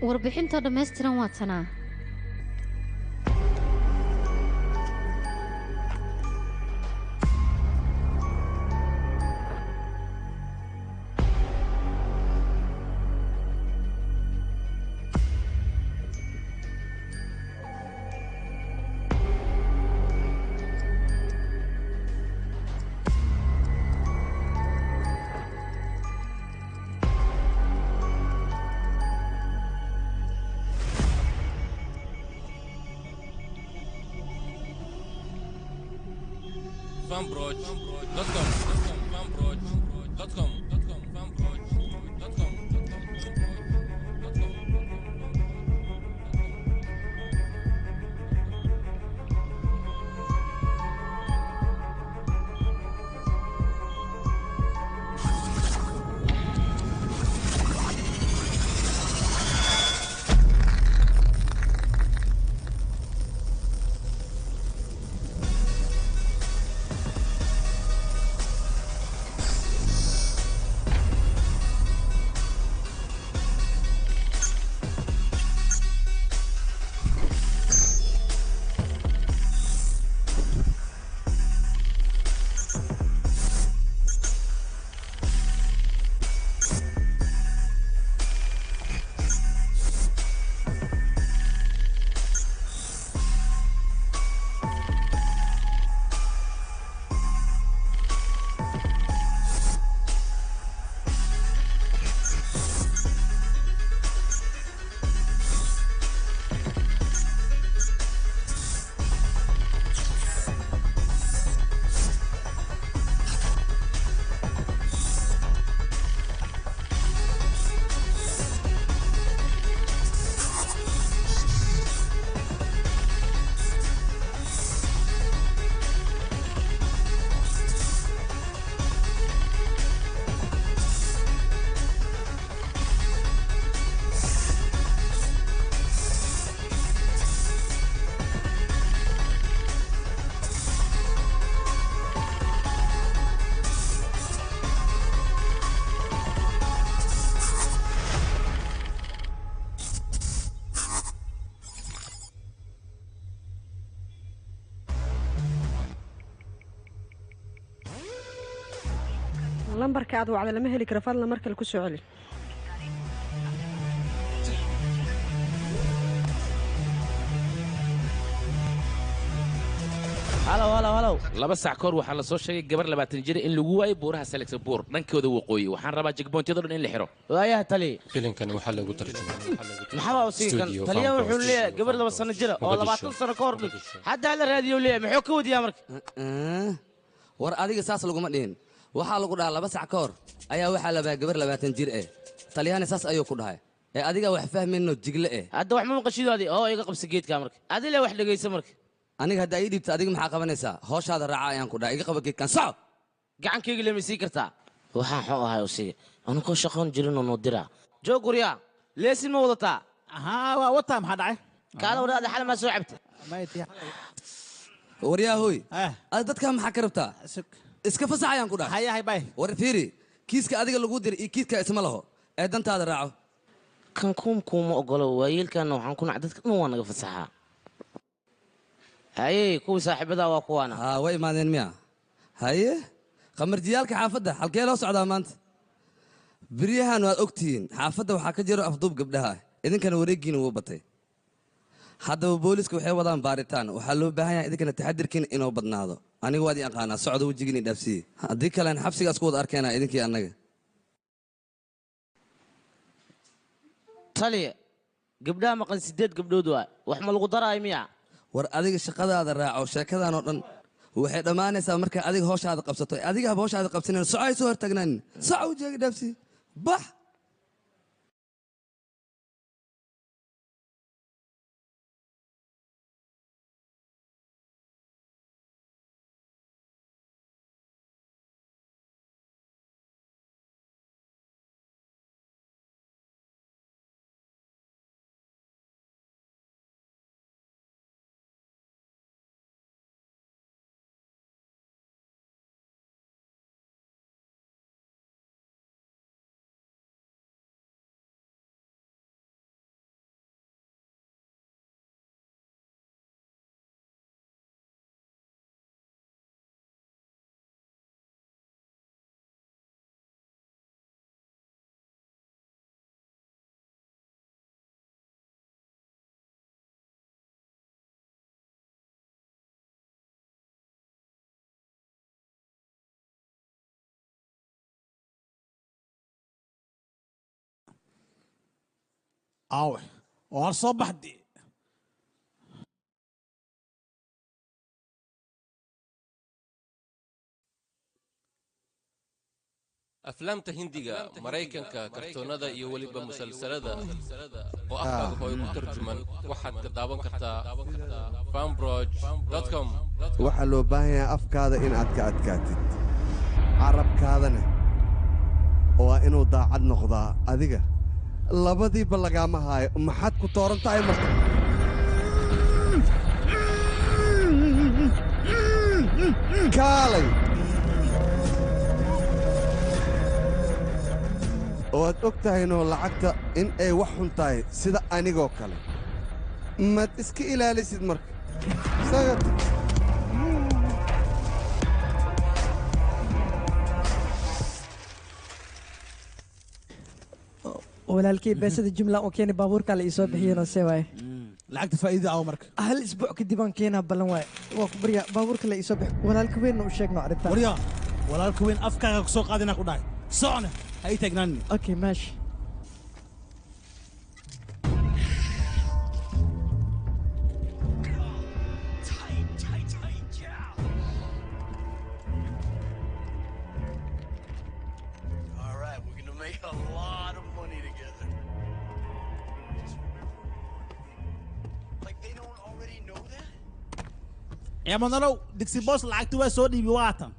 warbixintoo dhammaystiran waa tanaa. lambarka aad wacda lama heli karo fadlan mar kale ku soo celi. halow laba sac koor waxaa la soo sheegay gabar 20 jir in lagu waayay buuraha Salexbuur dhankooda waqooyi waxaan rabaa jigboontyada dhan in la xiro waayaha tali filimkan waxaa lagu tarjumay maxaa u siikan taliya wuxuu leeyahay gabar 2 sano jira oo 20 sano ka hor hadda la raadiyo leeyahay muxuu ka wadiyaa marka war adiga saas laguma dhihin waxaa lagu dhahaa 2 sac ka hor ayaa waxaa la baa gabar 20 jir taliyana saas ayuu ku dhahay adiga wax fahmayno jigle hadda wax ma maqashidoodii oo iga qabsi geedka marka adile wax dhageyso marka aniga hadda ii dhibta adiga maxaa qabanaysaa hooshada raaca ayaan ku dhahay iga qaba geedkan soco gacankayga lama sii kartaa waxaan xoo ahay u sii anagoo shaqoon jirin oo dira joog guriya leesin ma wadataa waa wataa maxaa dhacay kaala wadaada xal ma soo cabta waryaa hooy dadka maxaa ka rabtaa iska fasax ayaan ku dhahay hayahay bay war fiiri kiiska adiga lagu diray iyo kiiska isma laho dantaada raaco kan kuma ogolo waayeelkan waxaan ku nac dadka dhan waa naga fasaxaa haye kuwii saaxiibada waa kuwaana way imaadeen miya haye qamarjiyaalka xaafadda halkee loo socdaa maanta beryahan waad ogtihiin xaafadda waxaa ka jiro afduub gabdhaha idinkana wareegiina wuu batay haddaba booliska waxay wadaan baaritaan waxaa loo baahan yahay idinkana taxadirkiina inuu badnaado aniga waad ii aqaanaa socda wejigiina dhaafsiye haddii kalen xabsigaas ku wada arkeenaa idinkii annaga taliya gabdhaha maqan 8 gabdhood waa wax ma lagu daraayo miya war adiga shaqadaada raaco sheekadan oo dhan waxay dhammaanaysaa markaa adiga hooshaaada qabsato adiga haba hooshaaada qabsanan soco ay soo hortaagnaan soco wejiga dhaafsiye bax aawe waa soo baxdi aflaamta hindiga maraykanka kartoonada iyo weliba musalsalada oo afkaaga hooy ku tarjuman waxaad ka daawan kartaa fanbroch.com. waxaa loo baahan yahay afkaada inaad ka adkaatid carabkaadana waa inuu daacad noqdaa adiga labadiiba lagaama haayo maxaad ku tooran tahay marka kaalay waad og tahaynoo lacagta in ay wax xun tahay sida anigoo kale maad iska ilaalisid marka walaalkii beesada jumla oo keeni baabuurka la isoo bixiyeen see waaye lacagta faa'iido ah marka hal isbuuc kadib aan keenaa ballan waaye waa ku barya baabuurka la isoo bix walaalka weyn u sheegno arrintan warya walaalka weyn afkaaga ku soo qaadina ku dhahay socna hay taagnaan okay maashi يا منالو دكسي بوس لعقتي waa soo dhiibi waatan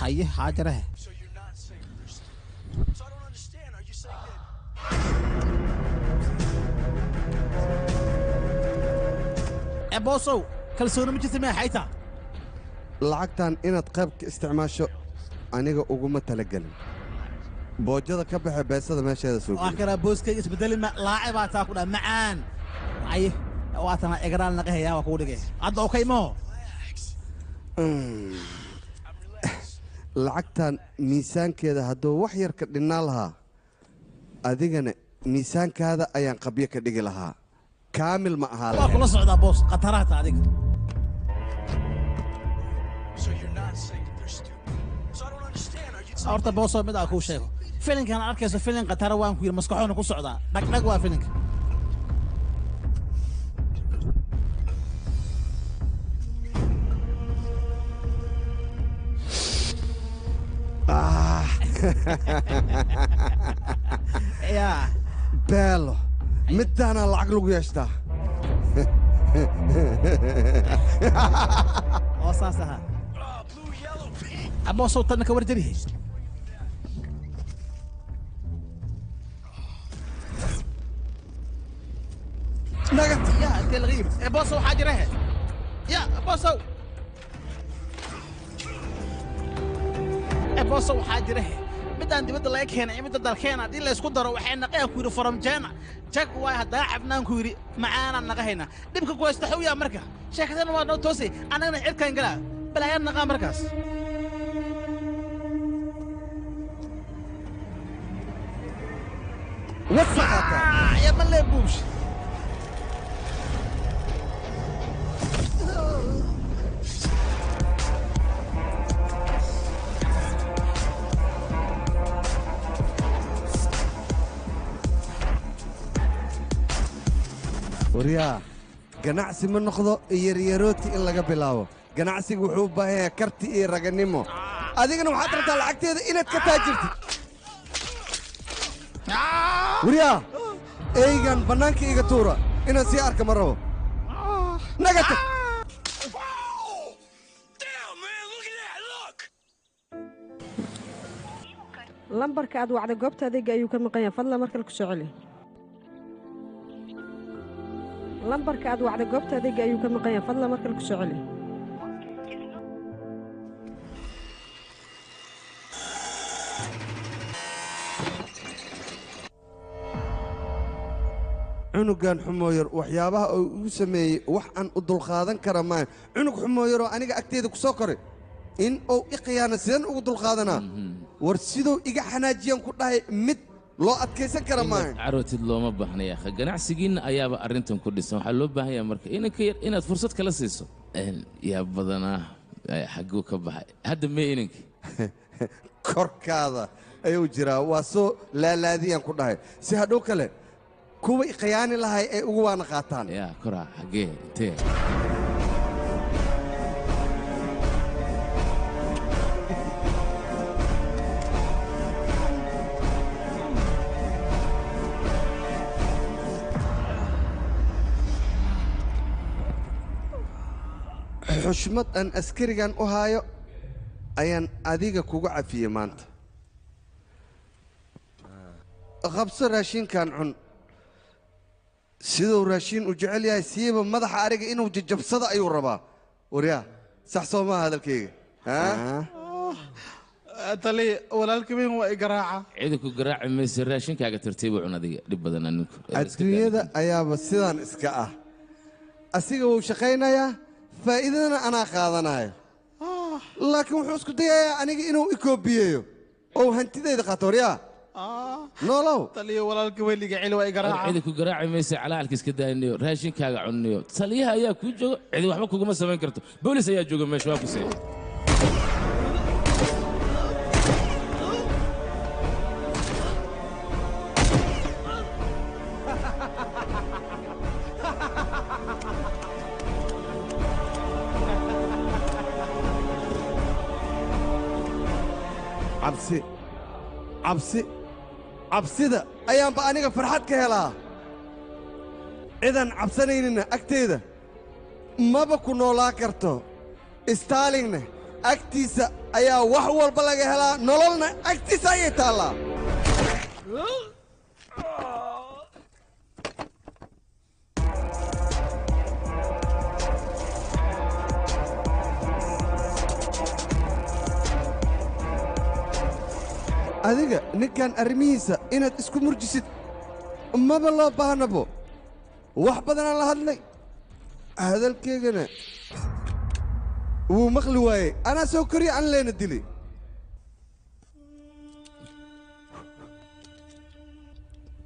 haye haajare boosow kalsooni ma jirta ma hayta lacagtan inaad qayb ka isticmaasho aniga uguma talagelin boojada ka baxay beesada meesheeda soo waa kara booska isbedeli ma laacib taa ku dhaa macaan haye waatan egraan naga hayaa waa ku dhigay hadda okay mo lacagtan miisaankeeda hadduu wax yar ka dhinnaan lahaa adigana miisaankaada ayaan qabyo ka dhigi lahaa kaamil ma ahaa waa kula socdaa boos khataraata adiga horta boosoo mid aa kuu sheego filinkan arkayso filin khatara waan ku yidhi maskaxoona ku socdaa dhagdhag waa filinka يا beelo middaana lacag lagu yeeshtaa وصاصها أبو صوت أنك ورجليه نقط يا أنت الغيب أبو صوت حاجة راه يا أبو صوت أبو صوت حاجة راه بدأ أنت بدأ لايك هنا بدأ دالخينا دي اللي يسكت دروا وحين نقيه كويرو فرمجانا جاك واي هدا عبنان كويري معانا نقهينا دبك كويس تحويا مركا شيخنا ما نوتوسي أنا نعير كان قلا بلا يا نقا مركز وصحتها يا ملي بوش وريا ganacsi ma noqdo yaryarooti in laga bilaabo ganacsigu wuxuu u baahan yahay karti iyo raganimo adigana waxaad rabtaa lacagteeda inaad ka taajirtid وريا eygan bannaanka iga tuura inaan sii arka ma rabo naga tag lambarka aad wacday goobta adeega ayuu ka maqan yahay fadlan markale ku soo celi lambarka aad wacday goobta adeega ayuu ka maqan yahay fadlan markale ku soo celi cunugan xumooyar waxyaabaha uu igu sameeyey wax aan u dulqaadan kara maayo cunug xumooyaroo aniga agteeda ku soo koray in uu i khiyaana sideen ugu dulqaadanaa war siduu iga xanaajiyaan ku dhahay mid loo adkaysan kara maayo carootid looma baahna yaakha ganacsigiinna ayaaba arrintan ku dhisan waxaa loo baahan yahay marka inanka yar inaad fursad kala siiso yaa badanaa xagguu ka baxay hadda mee inankii korkaada ayuu jiraa waa soo laalaadiyaan ku dhahay si hadhow kale kuwa khiyaani lahay ay ugu waana qaataan yaa koraa xaggee intee xushmad aan askarigan u haayo ayaan adiga kugu cafiyey maanta qabso raashinkan cun siduu raashin u jecel yahay siiba madaxa ariga inuu jajabsado ayuu rabaa waryaa sax soo maaha hadalkayga tali walaalka weyn waa i garaaca ciidanku garaaci mayse raashinkaaga tartiibu cun adiga dhib badan aninku adduunyada ayaaba sidaan iska ah asiga wuu shaqaynayaa faa'iidadana anaa qaadanayo laakiin wuxuu isku dayayaa aniga inuu i koobiyeeyo oo hantidayda qaato waryaa noolow taliyo walaalka weyliga cili waa i garaaca ciidanku garaaci mayse calaalka iska daaynayo raashinkaaga cunniyo taliyaha ayaa kuu jooga cidi waxba kuguma samayn karto boolis ayaa jooga meesha waa kusee cabsida ayaanba aniga farxad ka helaa cidan cabsanaynina agteeda maba ku noolaan karto staalinna agtiisa ayaa wax walba laga helaa nololna agtiisa ayay taallaa adiga ninkan arrimihiisa inaad isku murjisid maba loo baahnabo wax badanaan la hadlay hadalkeygana wuu maqli waayey anaa soo koriya aan leena dilay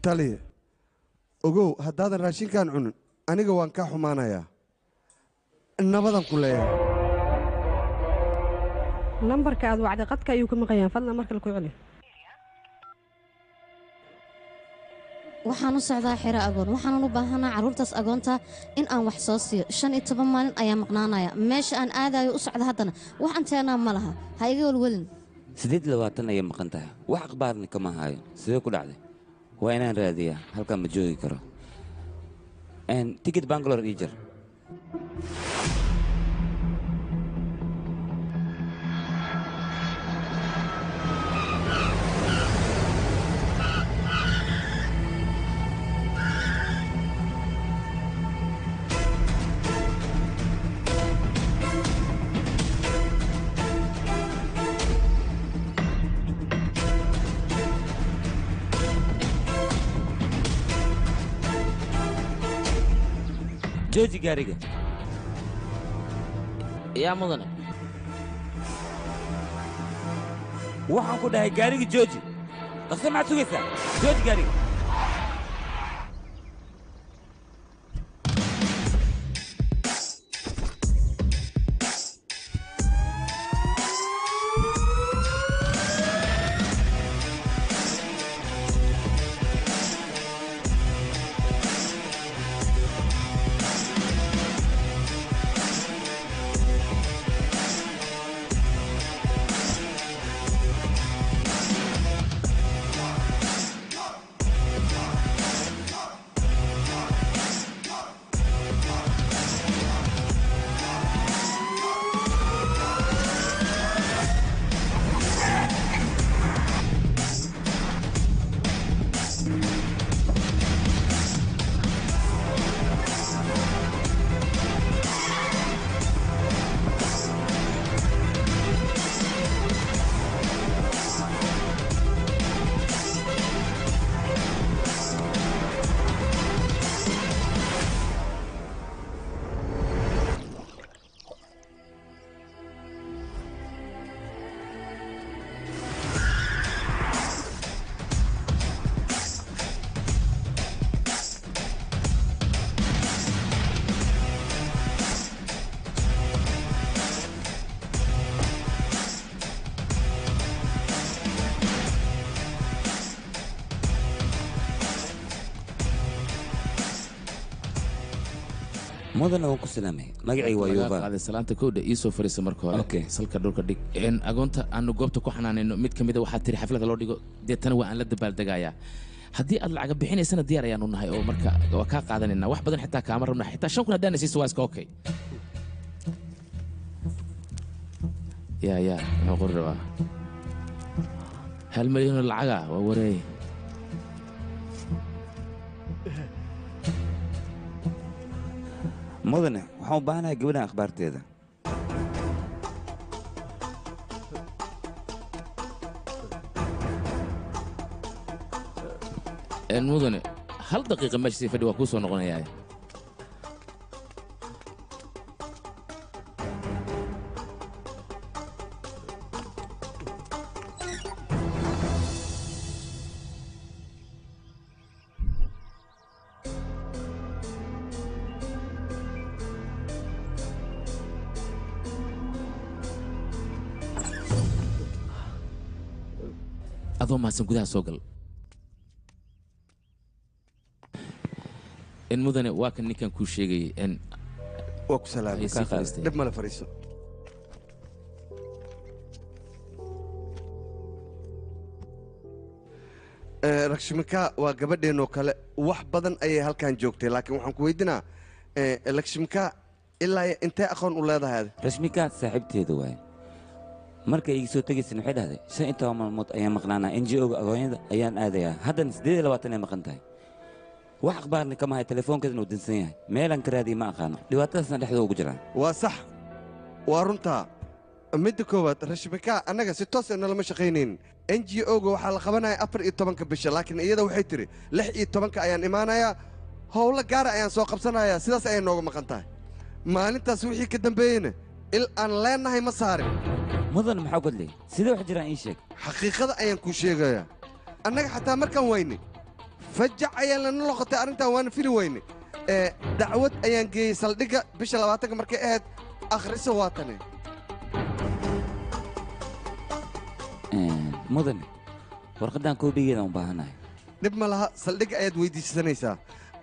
taliya ogow haddaadan raashinkan cunin aniga waan kaa xumaanayaa nabadan ku leeyahay lambarka aad wacday qadka ayuu ka maqayaan fadlan markale ku celi waxaan u socdaa xero agoon waxaanan u baahanaa carruurtaas agoonta in aan wax soo siiyo 15 maalin ayaa maqnaanaya meesha aan aadayo u socda haddana wax anteenaa ma laha ha iga welwelin 28 ayay maqan tahay wax akhbaarni kama hayo sidee ku dhacday waa inaan raadiyaa halkan ma joogi karo ticket bangalore ii jar jooji gaariga yaa mudane waxaan ku dhahay gaariga jooji dhaqso maxaad sugaysaa jooji gaariga mudana waan ku salaamay magacayga waa yuuba qaaday salaanta kowda ii soo fariisa marka hore salka dhulka dhig agoonta aanu goobta ku xanaanayno mid ka mid ah waxaa tiri xaflada loo dhigo deetana waa aan la dabaaldegayaa haddii aad lacag bixinaysana diyaar ayaanu nahay oo marka waa kaa qaadanaynaa wax badan xitaa kaama rabna xitaa 5 kun haddaan siiso waa iska okay يا نقول روا هل مليون العقا ووري mudane waxaan u baahanahay gabadhan akhbaarteeda mudane hal daqiiqa meesha sii fadhi waa kuu soo noqonayaa adoo mahadsan gudaha soo gal mudane waa kan ninkan kuu sheegayay waa ku salaamay dhib male fariiso lakshmika waa gabadheennoo kale wax badan ayay halkan joogtay laakiin waxaan ku weydiinaa lakshmika ilaa intee aqoon u leedahay rashmika saaxiibteeda waaye markay iga soo tegaysan waxay dhahday 15 maalmood ayaan maqnaanaa NGO-ga agoonyada ayaan aadayaa haddana 28 ay maqan tahay wax akhbaarna kama hay telefoonkeedana uu dansan yahay meelaan ka raadiya ma aqaano dhibaatadaasna dhexdooda ugu jiraan waa sax waa runtaa midda koowaad rashmika annaga si toos nalama shaqaynaynin NGO-ga waxaa la qabanaya 14 bisha laakiin iyada waxay tiri 16 ayaan imaanayaa howlo gaara ayaan soo qabsanayaa sidaas ayay nooga maqan tahay maalintaas wixii ka dambeeyeyna il aan leenahay ma saarin mudan maxaa godley sidee wax jiraan ii sheeg xaqiiqada ayaan kuu sheegayaa annaga xataa markaan weyne fajac ayaan lana noqotay arrintan waana fili weyne dacwad ayaan geeyey saldhigga bisha 20 markay ahayd akhrisa waatane mudan warqadan koobigeeda u baahanahay dhib ma laha saldhigga ayaad weydiisanaysaa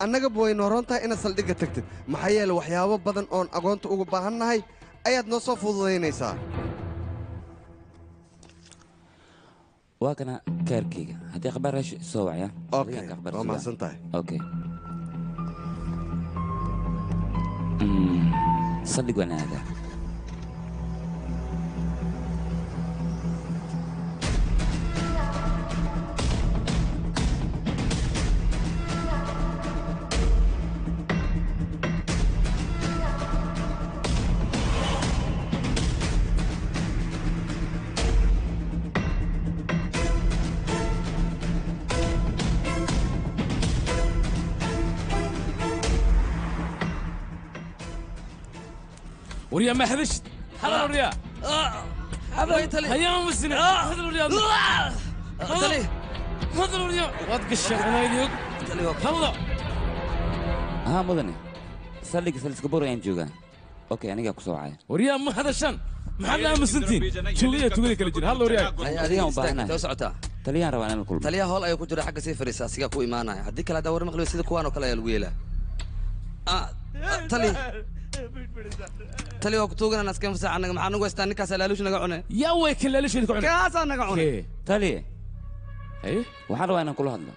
annagaba way nooroon tahay inaad saldhigga tagtid maxaa yeele waxyaabo badan oon agoonta uga baahannahay ayaad noo soo fududaynaysaa waa kana kaarkayga haddii akhbaar hesho soo wacya waa mahadsan tahay okay saldhig waan aadaa وريا ما حبشت حضر وريا هيا مسلم حضر وريا حضر وريا وادق الشغل يديك هلا ها مدني سلك كبور ين جوجا اوكي انا ku soo wacay وريا ما هذا شان محلها مسنتين جوجيا kala jir hal وريا adiga u baahnaa soo socota taliyaha rabaan inaan kulmo taliyaha hool ay ku jira xagga safariisa asiga ku iimaanaya hadii kala dawar maqliyo sida kuwaan oo kale ayaa lagu yeelaa tali waa ku tuugana askan fasax anaga maxaa nagu haystaa ninkaas laaluush naga cune yaa way ka laaluush naga cune kaas naga cune tali ay waxaan rabaa inaan kula hadlo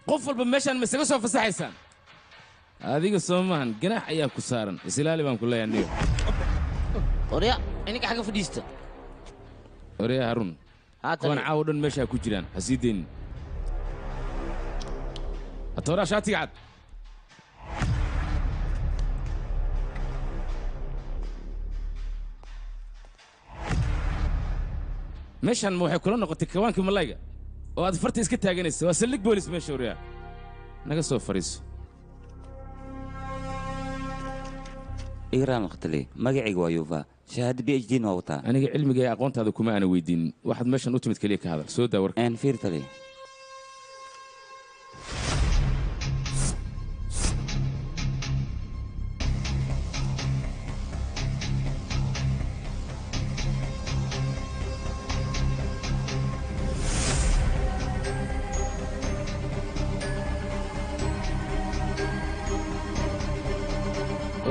qof walba meeshaan ma isaga soo fasaxaysaan adiga Soomaan ganax ayaa ku saaran islaali baan ku leeyahay orya iniga xaga fadhiista orya Harun kuwan caawdan meesha ku jiraan hasiideen atora shaati cad meeshan ma waxay kula noqotay kawaankii malayga oo aad farta iska taaganaysa waa saldhig boolis meesha orya naga soo fariiso igraan waqtile magacayga waa yuufa shahaada PhD ma wataa aniga cilmiga iyo aqoontaada kuma ana weydiin waxaad meeshan u timid kaliya ka hadal soo daawar aan fiirtale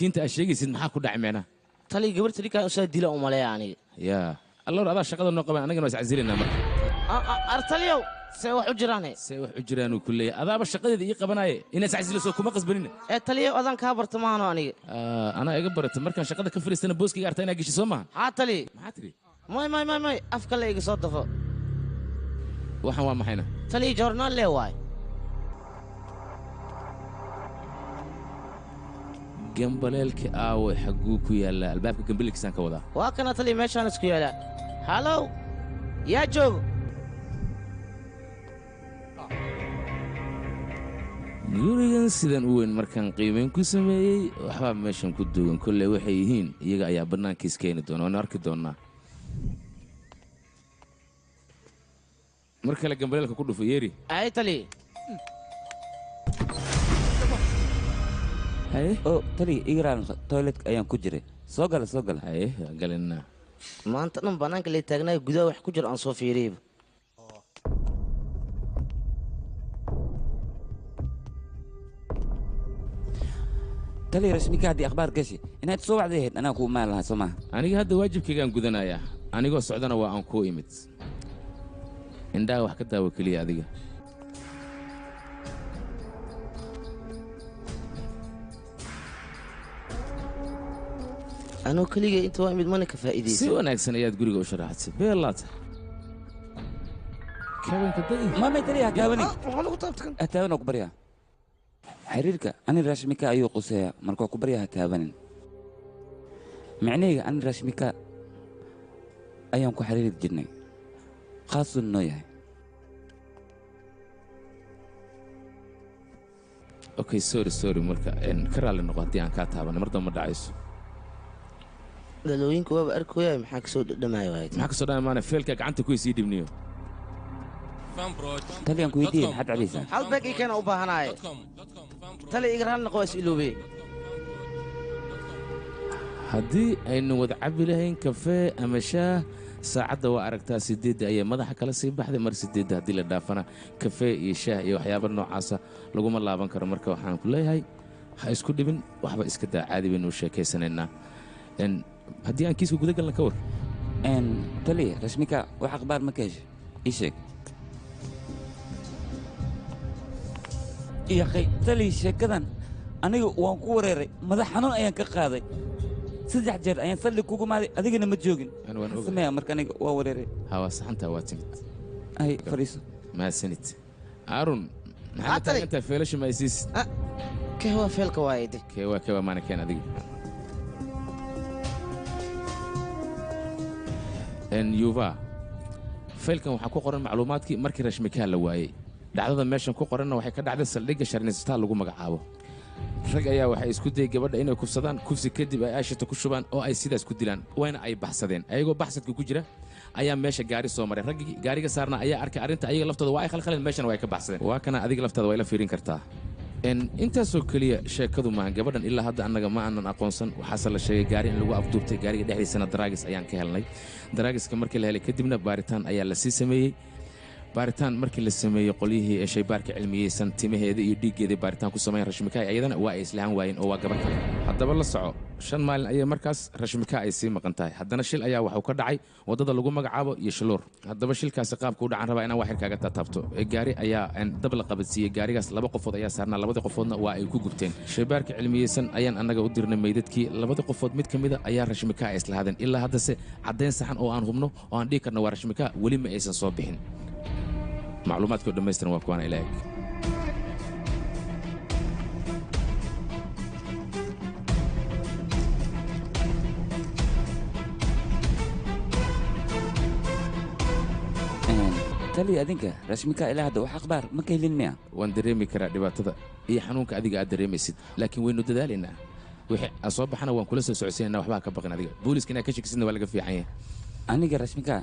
miskiinta aad sheegaysid maxaa ku dhacay meena taliya gabarta ninkaan usaa dila umaleeya aniga yaa alloor adaa shaqada noo qaban annagana waa iscasilaynaa marka artaliyow see wax u jiraane see wax u jiraanuu ku leeyahay adaaba shaqadeeda ii qabanaaye inaad sacsiiliso kuma qasbanin taliya odan kaa barta maahano aniga anaa iga barata markaan shaqada ka fariistana booskayga artaa inaa geshi soo maaha haa taliya maxaa tidhi may afka le iga soo dafo waxaan waa maxayna taliya joornaal lee waay gambaleelka aawe xagguu ku yaallaa albaabka gambaleelkiisaan ka wadaa waa kana taliya meeshaan isku yaalaa halow yaa joogo gurigan sidan u weyn markaan qiimayn ku sameeyey waxbaa meeshan ku duugan kolley waxay yihiin iyaga ayaa bannaankiis keeni doona waanu arki doonnaa mar kale gambaleelka ku dhufo yeeri ay taliya haye oo taliya igraan toiletka ayaan ku jiray soo gala haye galina maanta dhan bannaanka lay taagnaayo gudaha wax ku jiro aan soo fiiriyeyba taliya rasmika haddii akhbaar gashi inaad soo wacday ahayd anaa kuu maal lahaa soo maaha aniga hadda waajibkaygaan gudanayaa anigoo socdana waa aan kuu imid indhaha wax ka daawo keliya adiga anuu keligay inta waa imid mana ka faa'iidaysa si wanaagsan ayaad guriga u sharaxadsay beelaata kabanka dadi maamay taliya ha taabanin waxaa lagu taabtakan ha taaban oo ku baryaa xiriirka ani rashmika ayuu quseeyaa markuu ku baryaa ha taabanin micnahayga ani rashmika ayaan ku xiriiri jirnay khaasuu noo yahay okay sorry marka ka raalli noqo haddii aan kaa taabanay mar damba ma dhacayso dhalooyinka waaba arkooyaa maxaa kasoo dhadhamaayo waayt maxaa kasoo dhamay maana feelka gacanta ku isii dhibniyo taliyaan ku weydiiye maxaad cabaysaa hal beeg ii keena u baahanaaye tali iga raali noqo waa is iloobeye haddii aynu wada cabbi lahayn kafee ama shaah saacadda waa aragtaa 8 ayay madaxa kala sii baxday mar 8 haddii la dhaafana kafee iyo shaah iyo waxyaaba noocaasa laguma laaban karo marka waxaan ku leeyahay ha isku dhibin waxba iska daa caadi baynu u sheekaysanaynaa haddii aan kiiska guda galna ka war taliya rashmika wax akhbaar ma ka heshay ii sheeg yaqay taliya sheekadan aniga waan ku wareeray madax xanuun ayaan ka qaaday 3 jeer ayaan salli kugu maaday adigana ma joogin sameeya marka aniga waa wareeray hawaa saxantaa waa timid ay fariiso maasanid aarun maxaa taagantaa feelasha maysiis kee waa feelka waayde keewaa maana keen adiga yuva faylkan waxaa ku qoran macluumaadkii markii rashmikaa la waayey dhacdada meeshan ku qoranna waxay ka dhacday saldhigga sharnistaa lagu magacaabo rag ayaa waxay isku dayay gabadha inay kufsadaan kufsi kadib ay aashata ku shubaan oo ay sidaas ku dilaan wayna ay baxsadeen ayagoo baxsadka ku jira ayaa meesha gaari soo maray raggii gaariga saarna ayaa arkay arrinta ayaga laftooda waa ay khalkhaleen meeshana waa ay ka baxsadeen waa kana adiga laftaada waa ila fiirin kartaa intaasoo keliya sheekadu maahan gabadhan ilaa hadda annaga ma aanan aqoonsan waxaase la sheegay gaari in lagu afduubtay gaariga dhexdiisana daraagis ayaan ka helnay daraagiska markii la helay kadibna baaritaan ayaa la sii sameeyey baaritaan markii la sameeyey qolyihii ee shaybaarka cilmiyeysan timaheeda iyo dhiiggeeda baaritaan ku samayn rashmikaay ayadana waa ay islahan waayeen oo waa gabar kale haddaba la soco 5 maalin ayay markaas rashmika ay sii maqan tahay haddana shil ayaa waxuu ka dhacay waddada lagu magacaabo iyo shiluur haddaba shilkaasi qaabka u dhacan rabaa inaan waxir kaaga taataabto gaari ayaa dab la qabadsiiyey gaarigaas 2 qofood ayaa saarnaa 2 qofoodna waa ay ku gubteen shaybaarka cilmiyeysan ayaan annaga u dirnay meydadkii 2 qofood mid ka mida ayaa rashmika ay islahaadeen ilaa haddase caddayn saxan oo aan hubno oo aan dhihi karno waa rashmika weli ma aysan soo bixin macluumaadkii oo dhammaystiran waa kuwaana ila eg taliya adinka rashmika ilaa hadda wax akhbaar ma ka helin miya waan dareemi karaa dhibaatada iyo xanuunka adiga aad dareemaysid laakiin waynu dadaalaynaa wixii aan soo baxana waan kula soo socodsiinaynaa waxbaa ka baqin adiga booliiska inaad ka shakisidna waa laga fiican yahay aniga rashmika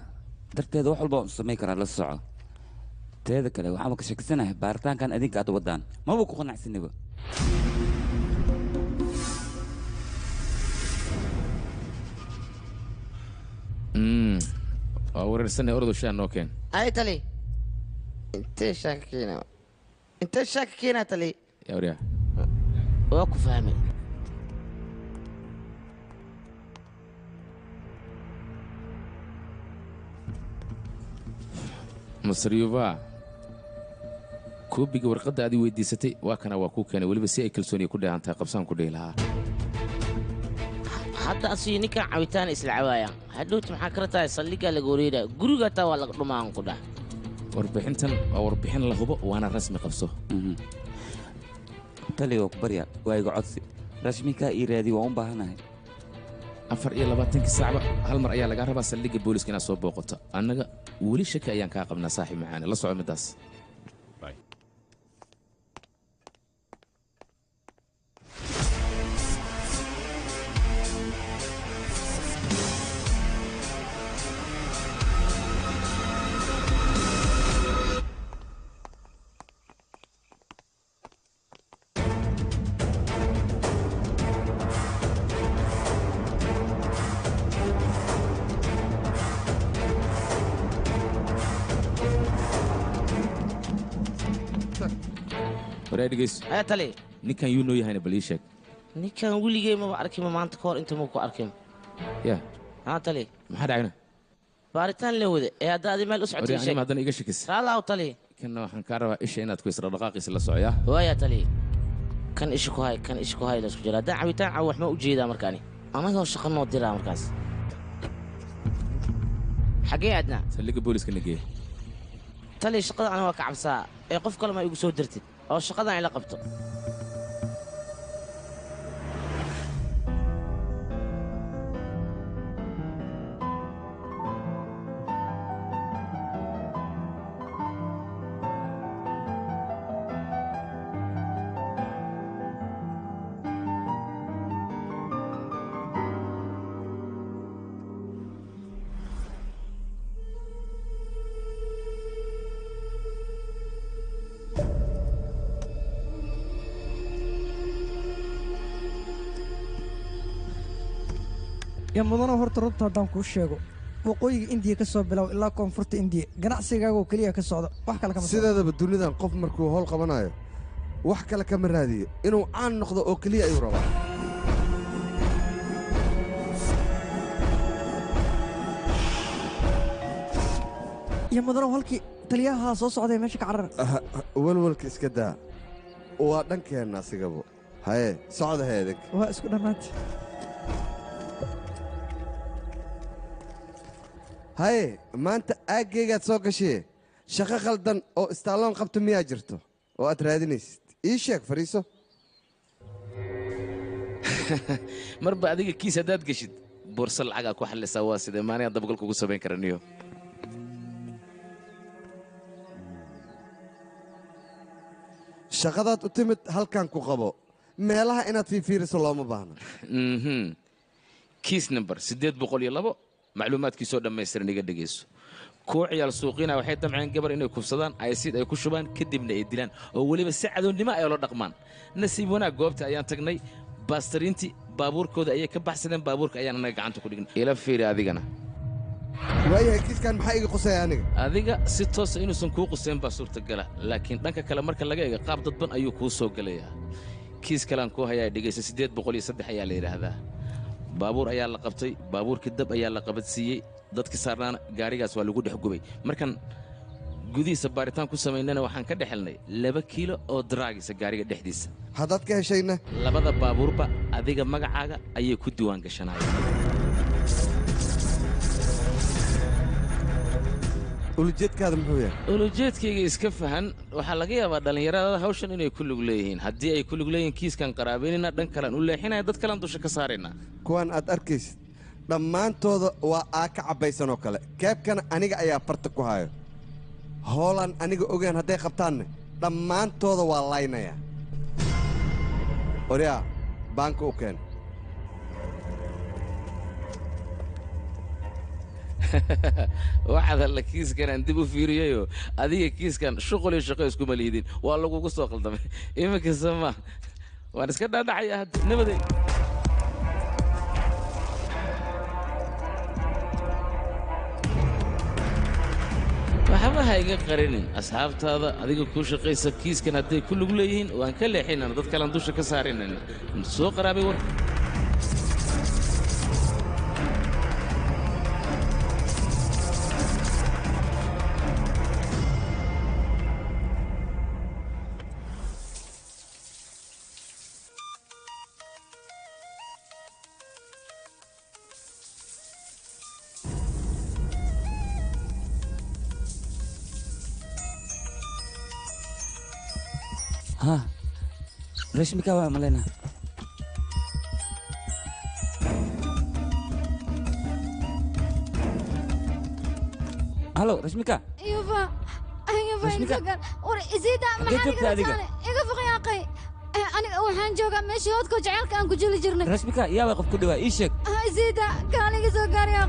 darteeda wax walba waan samayn karaa la soco teeda kale waxaan ka shakisanahay baaritaankan adinka aad wadaan maba ku qanacsanaba waa wareersanay ordo shaa noo keen ay tali intee shaaka keenaa tali yawriya waa ku fahmay masar yuva koobiga warqadda aad i weydiisatay waa kana waa kuu keenay weliba si ay kalsooniya ku dheehan tahay qabsaan ku dhihi lahaa hadda asii ninkan cabitaan isla cawaayaan hadhowta maxaa kala tahay saldhiggaa laga wareeraa guriga taa waa laga dhumaan ku dhah warbixintan waa warbixin la hubo waana rasmi qabso taliya waa ku barya waa iga codsi rashmikaa ii raadi waan u baahanahay 24 saacba hal mar ayaa lagaa rabaa saldhigga booliska inaad soo booqato annaga weli shaki ayaan kaa qabnaa saaxiib macaane la soco middaas tali ninkan yuu noo yahayna bal ii sheeg ninkan weligay maba arkima maanta ka hor inta muu ku arkin ya tali maxaa dhacayna baaritaan la wada ee hadda adi meel u socotay sheeg haddana iga shakis raalaaw tali kanna waxaan kaa rabaa isha inaad ku isra dhaqaaqiisa la socoyaa waaya tali kan isha ku hay kan isha ku hay la isku jira haddaan cabitaan caw wax ma u jeedaa markaani anagoo shaqo noo diraa markaas xaggee aadnaa saldhigga booliska nageeya tali shaqada ana waa ka cabsaa ee qof kale ma igu soo dirtid oo shaqadan ila qabto يا مدن horta runta haddaan kuu sheego waqooyiga indiya ka soo bilow ilaa koonfurta indiya ganacsigaaga oo keliya ka socda wax kale kama sideedaba dunidan qof markuu howl qabanayo wax kale kama raadiyo inuu caan noqdo oo keliya ayuu rabaa يا مدن halkii taliyaha soo socday meesha ka carara walwalka iska daa waa dhankeenna asigaba haye socda heedag waa isku dhammaantay haye maanta aaggaygaad soo gashee shaqo khaldan oo istaalloon qabto miyaa jirto oo aad raadinaysid ii sheeg fariiso marba adiga kiis haddaad geshid boorso lacagaa ku xallisaa waa sidee maanigaan dabagal kugu samayn karaniyo shaqadaad u timid halkan ku qabo meelaha inaad fiifiiriso looma baahna kiis number 802 macluumaadkiisoo dhammaystiran iga dhegayso kuwa ciyaal suuqiina waxay damceen gabar inay kufsadaan aysiid ay ku shubaan kadibna ay dilaan oo weliba si cadoonnimo ay ula dhaqmaan nasiib wanaag goobta ayaan tagnay baastariintii baabuurkooda ayay ka baxsadeen baabuurka ayaan annaga gacanta ku dhignay ila fiiri adigana waayahay kiiskan maxaa iga qusaya aniga adiga si toosa inuusan kuu qusayn baa suurtagala laakiin dhanka kale marka laga eega qaab dadban ayuu kuu soo gelayaa kiis kalean kuu hayaa dhegaysa 803 ayaa la yidhaahdaa baabuur ayaa la qabtay baabuurkii dab ayaa la qabadsiiyey dadkii saarnaana gaarigaas waa lagu dhex gubay markan gudihiisa baaritaan ku samaynana waxaan ka dhex helnay 2 kiilo oo daraagisa gaariga dhexdiisa haddaad ka heshayna labada baabuurba adiga magacaaga ayay ku diiwaan gashanayaan ulujeedkaada muxuu yahay ulujeedkayga iska fahan waxaa laga yaabaa dhallinyarada hawshan inay ku lug leeyihiin haddii ay ku lug leeyihiin kiiskan qaraabaynina dhan kalean u leexinaya dad kalean dusha ka saaraynaa kuwan aad arkaysid dhammaantooda waa aaka cabbaysan oo kale keebkana aniga ayaa farta ku hayo hoolaan aniga ogaan hadday qabtaanne dhammaantooda waa laynaya oryaa baanka u keen waxaad alla kiiskanaan dib u fiiriyayoo adiga kiiskan shuqul iyo shaqo iskuma liidin waa lagugu soo qaldamay iminkasta ma waan iska dhaadhacayaa hadda nabaday waxba ha iga qarinin asxaabtaada adiga kuu shaqaysa kiiskan hadday ku lug leeyihiin waan ka leexinana dad kalean dusha ka saaraynana soo qaraabay war ها رشمكا waa malena halo rashmika يوفا يوفا انت ور ازيدا ما حالك iga faqyaqay aniga waxaan joogaa meeshii hoodka jaceelka aan ku jili jirnay rashmika yaa qof ku dhawaa ii sheeg ازيدا kaaniga soo gaariya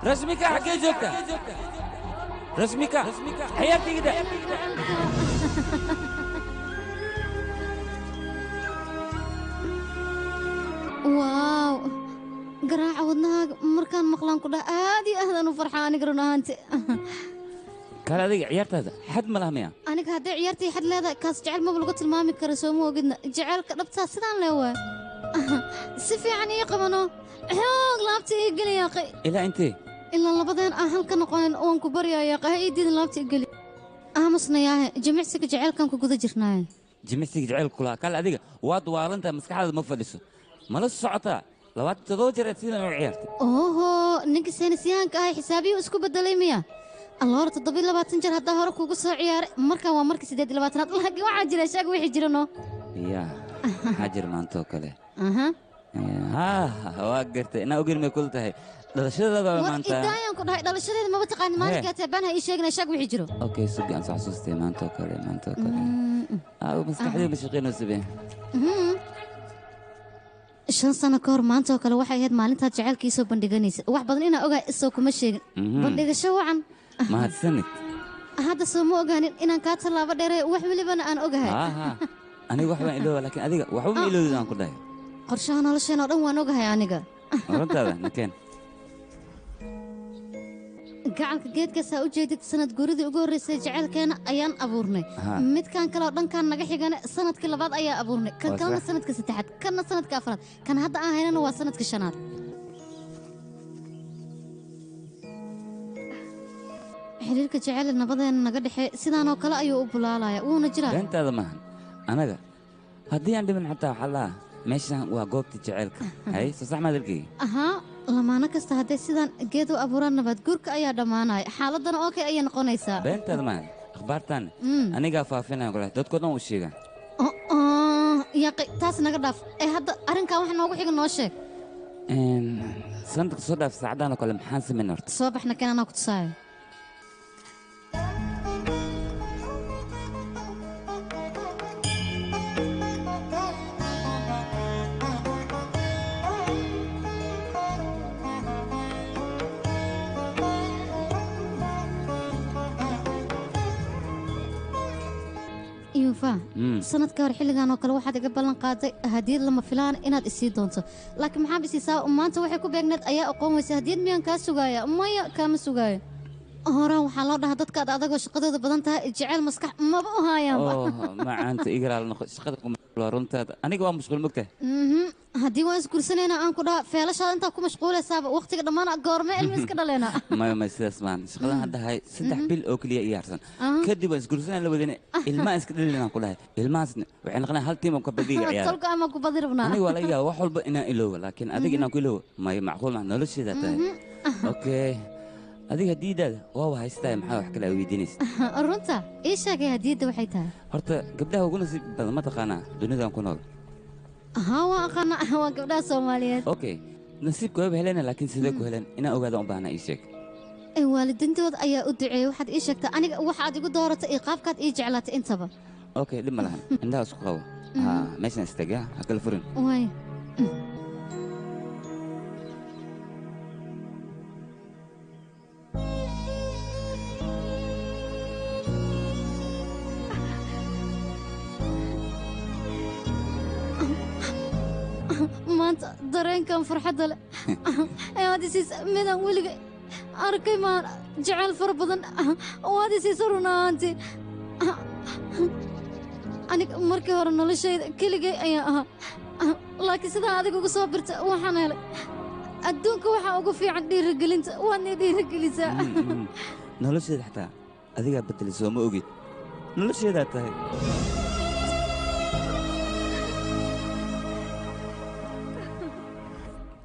رشمكا حقي جوكتا رشمكا حياتي كده واو قراعة ودناها مركان مقلان كلها هادي أهلا وفرحاني قرنا أنت كان هذه عيارتها هذا حد ما لها مياه أنا كهدي عيارتي حد لا كاس جعل ما بلغت المامي كرسومه وقدنا جعل كربتها سدان لوا سفي عني يقمنو حوق لابتي يقلي يا أخي إلا أنت إلا لبدين أهل كان قوين أون كبريا يا أخي هاي دين لابتي يقلي أهمسنا ياه جمعسك جعل كان كوكودا جرناي جمعسك جعل كلها كان هذه واد وارنتها مسكح هذا مفلسه ما لسه صعطة لو تدوجر سيدنا عيارتي أوه نك سينسيان كاي حسابي واسكو بدلي مياه الله رت الضبيل لبات نجر هذا هرك وقصة عيار مركا ومركا سيدات لبات نط لها جوا عاجل أشياء ويحي جرنو يا حجر ما أنتو كله واقرت أنا أقول ما قلت هاي لا شو هذا ما أنت إدايان كنا هذا شو هذا ما بتقاني ما نقدر تبانها إيش يجنا شاق ويحي جرو أوكي سبي أنصح سوستي ما أنتو كله ما أنتو كله مستحيل مشقين وسبي shan sano ka hor maanta oo kale waxay ahayd maalintaad jacaylkiisoo bandhiganaysa wax badan inaa ogaa isoo kuma sheegin bandhigasho wacan mahadsanid hadda soo ma ogaanin inaan kaa tallaabo dheere wax welibana aan ogahay aniga wax baan ilooba laakiin adiga waxba ma iloodid aan ku dhahay qorshaha nolosheen oo dhan waan ogahay aniga runtaada nakeen gacalka geedkaasaa u jeedid sanad guuridii ugu horreysay jacaylkeena ayaan abuurnay midkan kale oo dhankaan naga xigana sanadkii labaad ayaa abuurnay kan kalena sanadka saddexaad kanna sanadka afraad kan hadda aan haynana waa sanadka shanaad xiriirka jacayl nabadeena naga dhexe sidaanoo kale ayuu u bulaalaya wuuna jiraa beentaada maahan anaga haddii aan dhimin xataa waxaa lahaa meeshan waa goobta jacaylka hay soo sax maad arkay ahaa lamaano kasta hadday sidaan geed u abuuraan nabaad guurka ayaa dhammaanaya xaaladana oo kale ayay noqonaysaa beentaada maahan akhbaartaan anigaa faafinaya kule dadkoo dhan u sheega yaqi taas naga dhaaf ee hadda arrinkan wax noogu xiga noo sheeg sanadka soo dhaaf saacadaan oo kale maxaan samayn horta soo baxna kan anaa ku tusaayo sanadka hor xilligan oo kale waxaad iga ballan qaaday hadiyad lama filaan inaad isii doonto laakiin maxaad isiisaa maanta waxay ku beegneed ayaa aqoon weysa hadiyad miyaan kaa sugaaya maya kaama sugaayo horaan waxaa loo dhahaa dadkaad adagoo shaqadooda badan tahay jeceyl maskax maba u haayaanba macaanta igaraal noqo shaqada runtaada aniga waa mashquul mogtahay haddii waan isguursanayna aan ku dhaha feelashaada intaa ku mashquulaysaaba waqtiga dhammaan goorme ilmi iska dhaleena maya sidaas maan shaqadan hadda hay 3 bil oo keliya ii harsan kadib waan isguursanay la wadane ilmaa iska dhalinaan ku dhahay ilmahaasna waxay noqonayaan hal tiim oo ka badiga ciyaar tolka ama ku badi rabnaa aniga waa laga yaabaa wax walba inaan iloobo laakiin adiga inaan ku iloobo maya macquul ma nolosheeda tahay okay adiga hadiidaada waa haystaa maxaa wax kale weydiinaysa runta ii sheegay hadiidda waxay tahay horta gabdhaha ugu nasiib badan ma taqaanaa dunidan ku nool haa waa aqaana waa gabdhaha soomaaliyeed okay nasiibka waaba helena laakiin sidee ku heleen inaan ogaada u baahnaa ii sheeg waalidintooda ayaa u duceeyey waxaad ii sheegtaa aniga waxaad igu dooratay iyo qaabkaad ii jeclaatay intaba okay dhib ma lahan indhaha isku qabo meeshan istagaa ha kala furin waay maanta dareenkan farxadda leh ayaad isiisa midaan weligay arkay maan jecel fara badan waad isiisa run ahaantii aniga markii hore noloshayda keligay ayaan ahaa laakiin sidaa adiga uga soo birta waxaan helay adduunka waxaa ugu fiican dhiirigelinta waadna dhiirigelisaa nolosheeda xataa adigaa bedelay soo ma ogid nolosheedaa tahay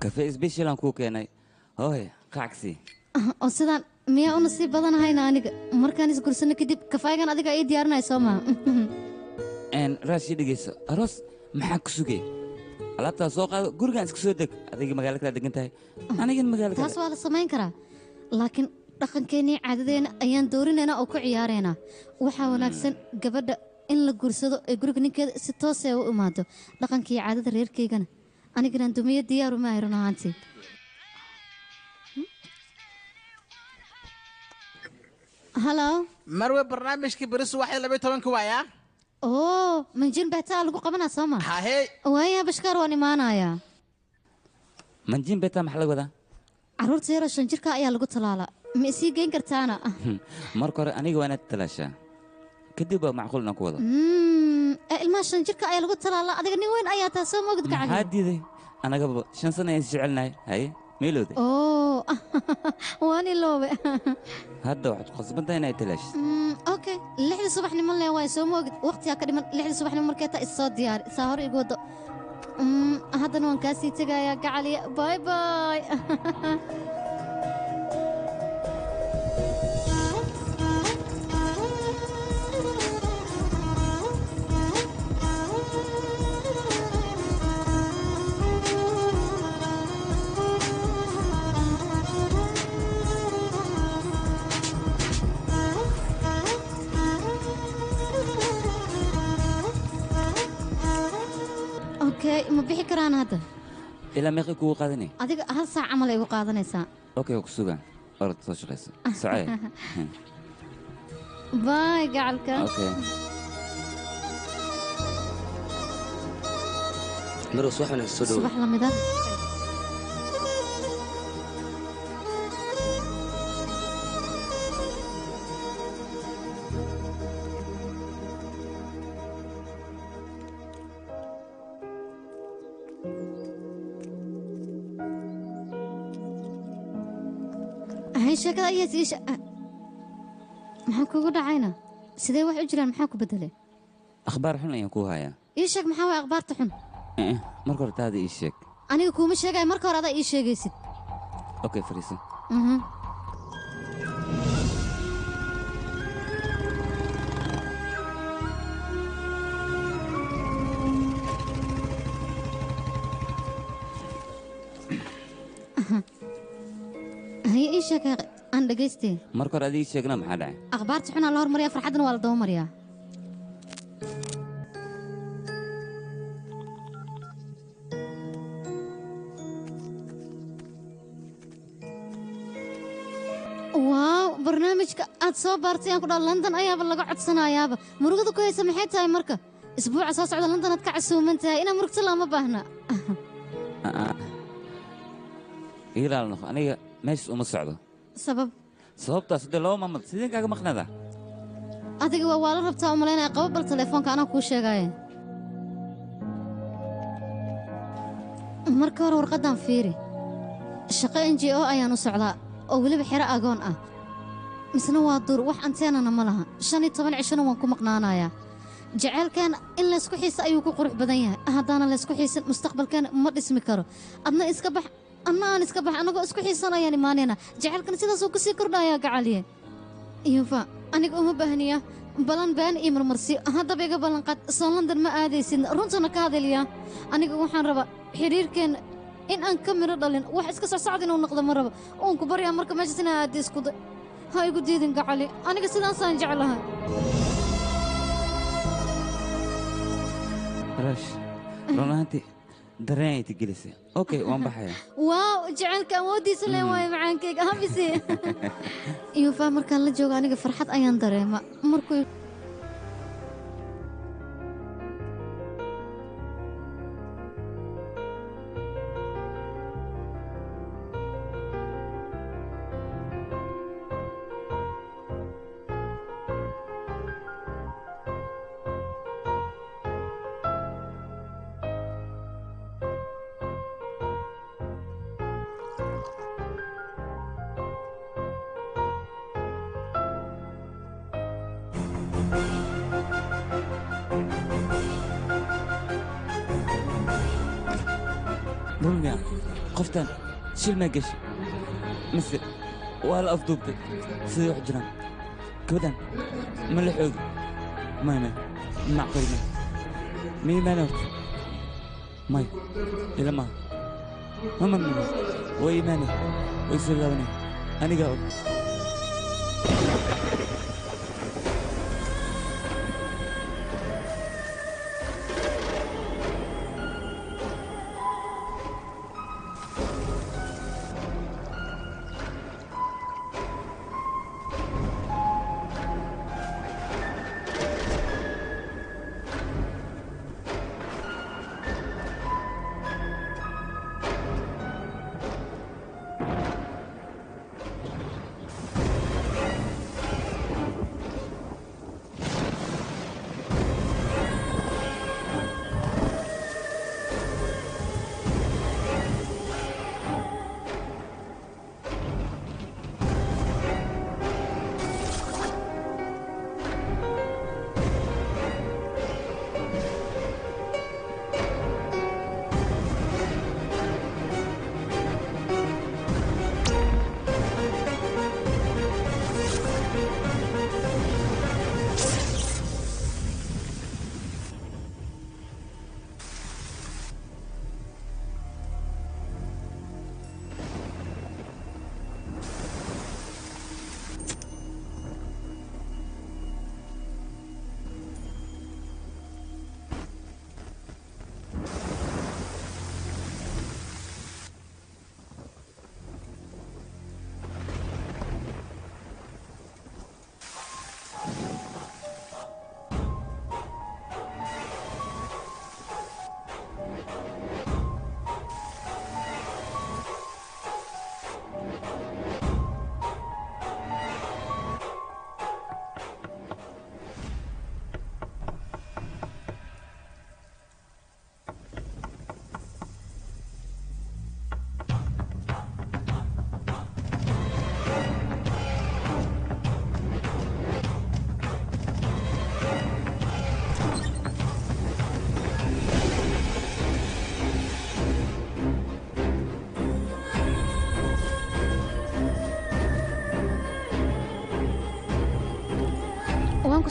kafe isbeshilan kuu keenay hooye qacagsi oo sidaan miyaa u nasiib badanahayna aniga markaan isgursano kadib kafaygan adiga ii diyaarinaya soo maa raashii dhegeyso aroos maxaa ku sugay alaabtaa soo qaado gurigaan iska soo deg adiga magaalo kala degan tahay anigana magaalo taas waa la samayn karaa laakiin dhaqankeennii caadadeenna ayaan doorinaynaa oo ku ciyaaraynaa waxaa wanaagsan gabadha in la gursado ee guriga ninkeeda si toosee u imaado dhaqankii caadada reerkaygana anigana dumiyo diyaaru maahay run ahaantii halo marwe barnaamijkii berisu waxay 12 waayaa oo manjin beetaa lagu qabanaa soo ma hahey waaya bashkaar waan imaanayaa manjin beetaa maxaa laga wadaa carruurta yaroo 5 jirka ayaa lagu talaalaa ma isii geyn kartaana marka hore aniga waa inaad talaashaa kadib waa macquul inaan ku wado ilmaha 5 jirka ayaa lagu talaalaa adiga nin weyn ayaa taa soo moogid gacali maxaa diiday anagaba 5 sano ayaan jecelnahay haye meelowde oo waan iloobe hadda waxaad ku khasbantahay inaad talaashid okay 6 subaxnimo lee waa soo moogid waqtiga ka dhiman 6 subaxnimo markay taa isoo diyaar saa hor igu wado haddana waan kaa sii tegayaa gacaliya bye bye ma bixi karaan hadda ilaa meeqii kugu qaadanay adiga hal saac camal ay igu qaadanaysaa okay ku sugan orod soo shaqayso socee باي قعلك اوكي مرو صباحنا السودو صباح رمضان هاي شكل أي شيء maxaa kugu dhacayna sidee wax u jiraan maxaa ku bedelay akhbaar xun ayaan ku hayaa ii sheeg maxaa way akhbaarta xun marka hore taada ii sheeg aniga kuuma sheegay marka hore adaa ii sheegaysid okay fariiso هي ii sheeg aan dhageystay marka hore adii sheegna maxaa dhacay akhbaarta xun la hormariyaa farxadna waa la daba mariyaa waaw barnaamijka aad soo baartay aan ku dhaha london ayaaba laga codsanayaaba murugada ku haysa maxay tahay marka isbuuca soo socda london aad ka casuuman tahay inaa murugta lama baahna ilaal noq aniga meeshas uma socdo sababtaas dee laba maamad sideen kaaga maqnada adiga waa la rabtaa u malaynaya qabo bal telefoonka anaa kuu sheegaaye marka hore warqaddan fiiri shaqo n g o ayaan u socdaa oo weliba xero agoon ah misna waa duur wax anteenana ma laha 15 cishana waan ku maqnaanayaa jaceylkeena in laysku xiisa ayuu ku qurux badan yahay haddaana laysku xiisin mustaqbalkeena ma dhismi karo adna iska bax anna aan iska bax anagoo isku xiisanayaan imaanayna jaceylkana sidaasuu kasii kordhayaa gacaliye yuufa aniga uma baahniya balan been iyo marmarsiyo haddaba iga ballanqaad soo london ma aadaysid runtana ka hadalyaa aniga waxaan rabaa xidhiirkeenna in aan ka midho dhalin wax iska socsocda inuu noqdo ma rabo uun ku baryaa marka meeshaas inaa aadda iskuday ha igu diidin gacali aniga sidaasaan jeclahay rash run ahaantii dareen ay tigelisay okay waan baxaya waaw jacaylka awooddiisa leen waayo macaankayga habisi yuufaa markaan la joogo aniga farxad ayaan dareema markuu رميا قفتان شيل ما قش مثل ولا أفضل سيدي حجران كبدان ملحوق ما معقول مي ما نوت ماي إلى ما مني وإيماني ويصير لوني أنا قاعد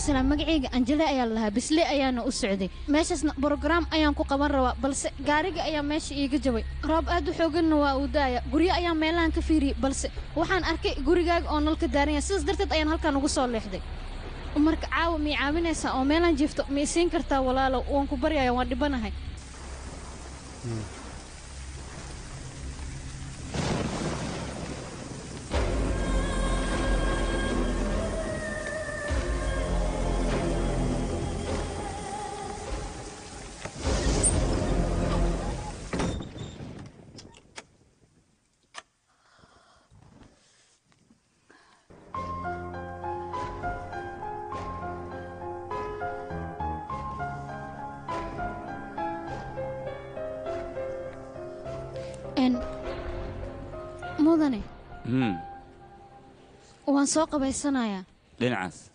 سلام مقعيق أنجلي أيا لها بس لي أيانا أسعدي ماشي بروجرام أيان كو قبر روا بلس قارق أيا ماشي يجي جوي راب أدو حوجن وودايا قرية أيان ميلان كفيري بلس وحان أركي قريقاق أو نلك دارين سيس درتد أيان هالكا نقصول لحدي ومرك عاو مي عاونيسا أو ميلان جيفتو ميسين كرتا ولا لو وانكو بريا يا وان دبناهي مودني وان سوق بيسنايا دينعاس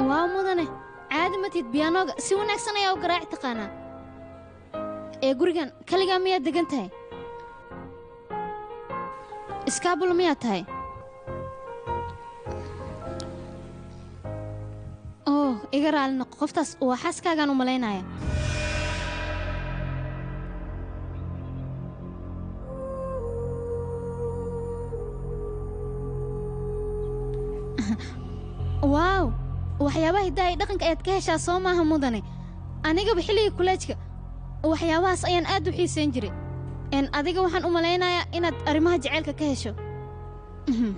مودني عادي ما تتبيانوغ سي وناكسن ayaa u garaac taqaana ee gurigan kaliya miyaa degan tahay iskaabul miyaa tahay oo iga raali noqo qoftaas waa xaaskaagaan u malaynaya waaw waxyaabaha hiddaha iyo dhaqanka ayaad ka heshaa soo maaha mudane anigaba xilligii kuleejka waxyaabahaas ayaan aad u xiisayn jiray adiga waxaan u malaynayaa inaad arrimaha jaceylka ka hesho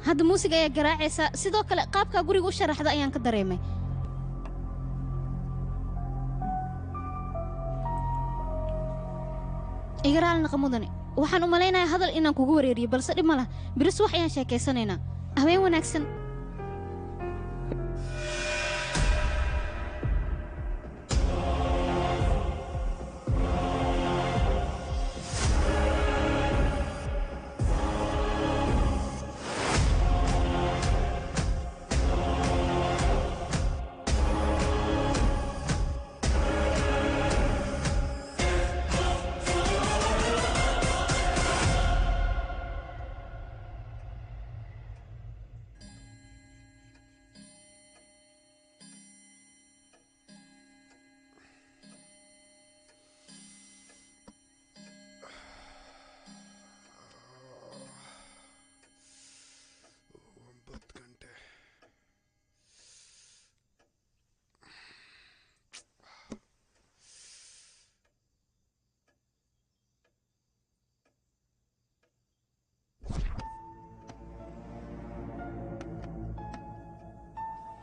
hadda muusiga ayaa garaacaysaa sidoo kale qaabkaa guriga u sharaxda ayaan ka dareemay iga raali naqa mudane waxaan u malaynayaa hadal inaan kugu wareeriyo balse dhib ma lah biris wax ayaan sheekaysanaynaa habeen wanaagsan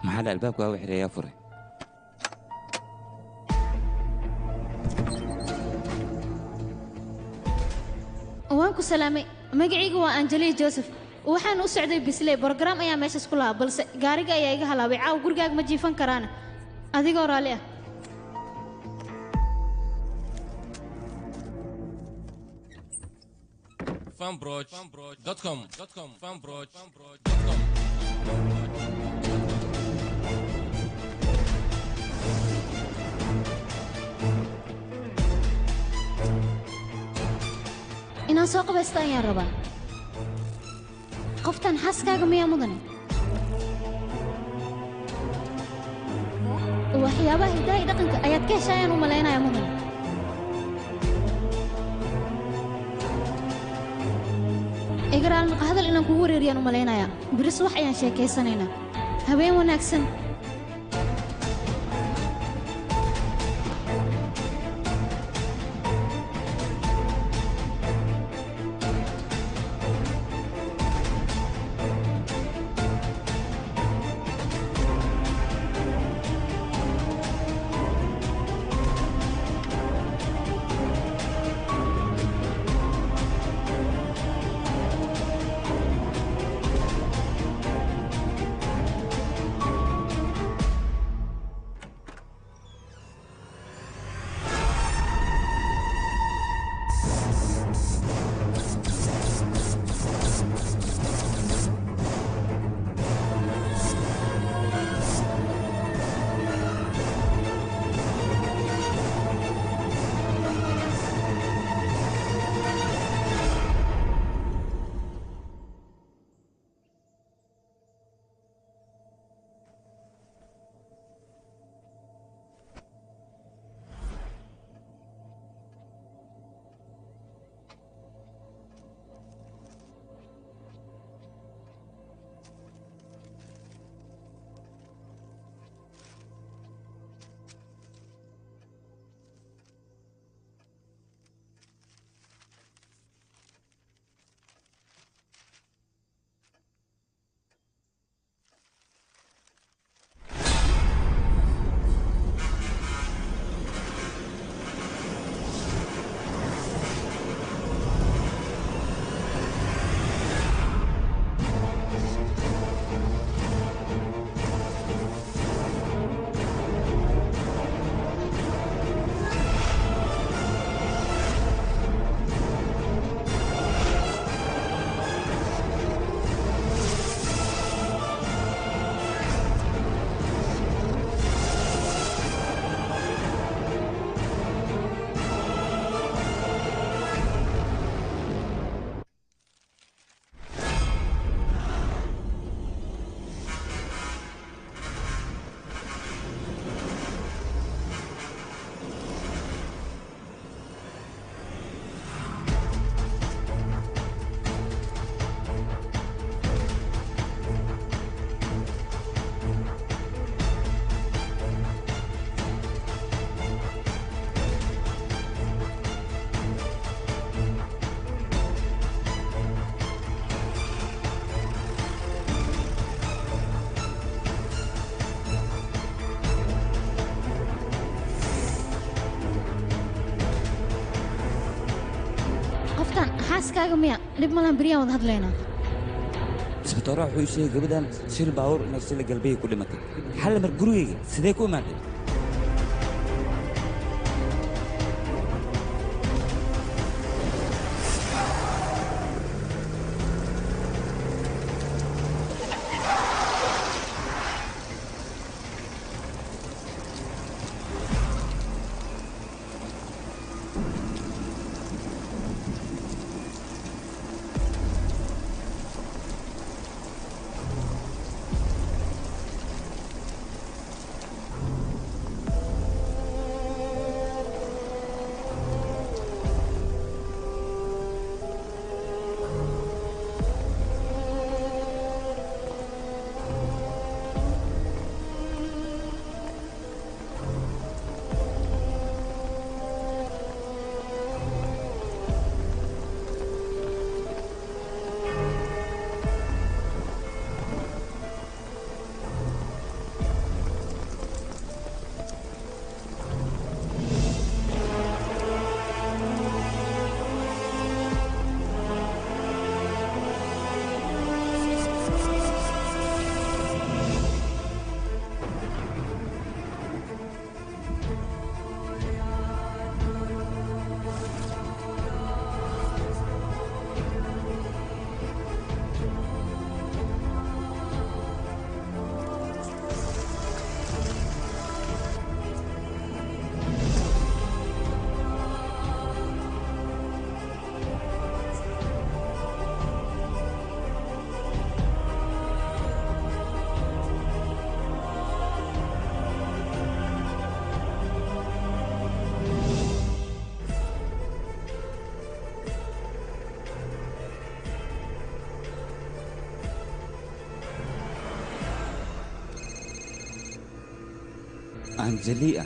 محل الباب waa xiraya furay waan ku salaamay magacaygu waa Anjali Joseph waxaan u socday Bisley program ayaa meeshaas ku lahaa balse gaariga ayaa iga halaabay caaw gurigaaga ma jiifan karaan adigoo raali ah fanbroch.com inaan soo qabaysta ayaan rabaa qoftan xaaskaaga miyaa mudane waxyaabaha hiddaha iyo dhaqanka ayaad ka heshaayaan u malaynayaa mudane iga raali naqa hadal inaan kugu wareeriyaan u malaynayaa biris wax ayaan sheekaysanaynaa habeen wanaagsan qoftan xaaskaaga miya dhib malan beriyaan wada hadlaynaa isbitooraha wuxuu ii sheegay gabadhan shil baabuur inay sila galbeey ku dhimatay xal mar gurigayga sidee ku imaatay أنجليا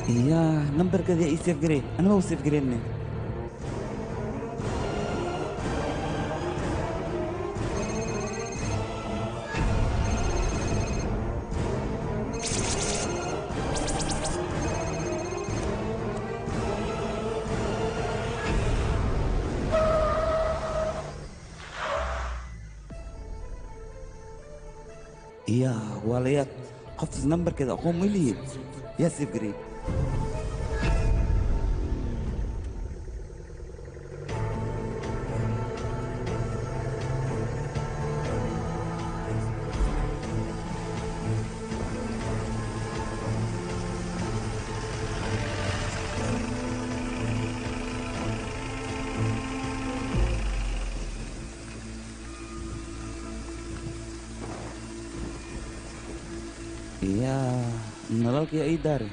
يا نمبر كذا يسيف قري أنا ما وسيف قريني يا وليات قفز نمبر كذا أقوم مليين يا سيف قريب يا نراك يا إداري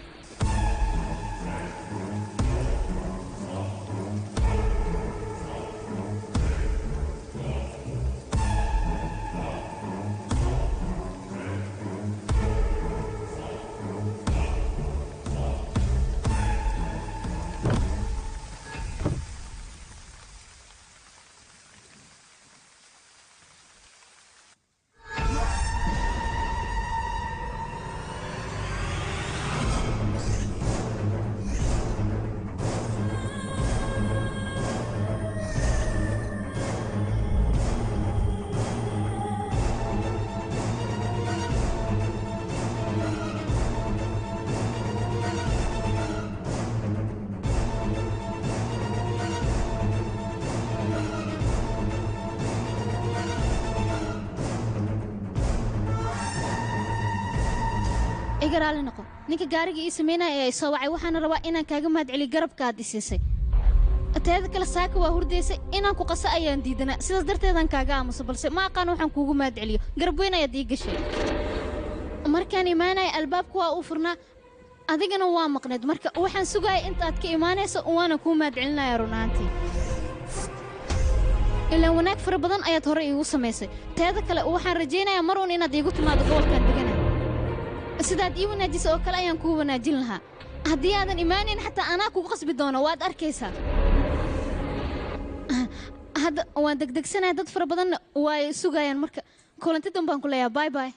igaraali noqo ninka gaariga ii sameynaya ee soo wacay waxaan rabaa inaan kaaga mahad celiyo garabkaad isiisay teeda kale saaka waa hurdaysay inaan ku qaso ayaan diidanaa sidaas darteedaan kaaga aamuso balse ma aqaan waxaan kuugu mahad celiyo garab weyn ayaad ii gashay markaan imaanaya albaabku waa uu furnaa adigana waa maqneed marka waxaan sugaya intaad ka imaanayso waana kuu mahad celinaya runaantii ilaan wanaag fara badan ayaad hore iigu samaysay teeda kale waxaan rajaynayaa mar uun inaad iigu timaado gobolkaan degana sidaad ii wanaajisa oo kale ayaan kuu wanaajin lahaa haddii aadan imaanayn xataa anaa kugu qasbi doono waad arkaysaa hadda waan degdegsanahay dad fara badan way sugayaan marka kulanti danbaan ku leeyahay bye bye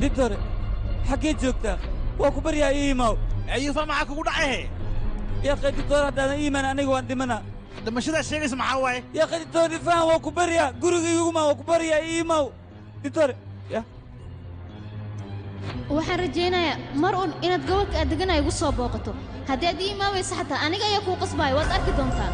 دكتور حكيت جوكتا وكبر يا إيماو أيوة معك ودعه يا أخي دكتور هذا إيمان أنا وأنت منا لما شذا الشيء اسمه حواي يا أخي دكتور فاهم وكبر يا قرقي يوما وكبر يا إيماو دكتور يا waxaan rajaynayaa mar uun inaad gobolka aad degan ay igu soo booqato haddii aad ii imaameysa xataa aniga ayaa kuu qasbaya waad arki doontaa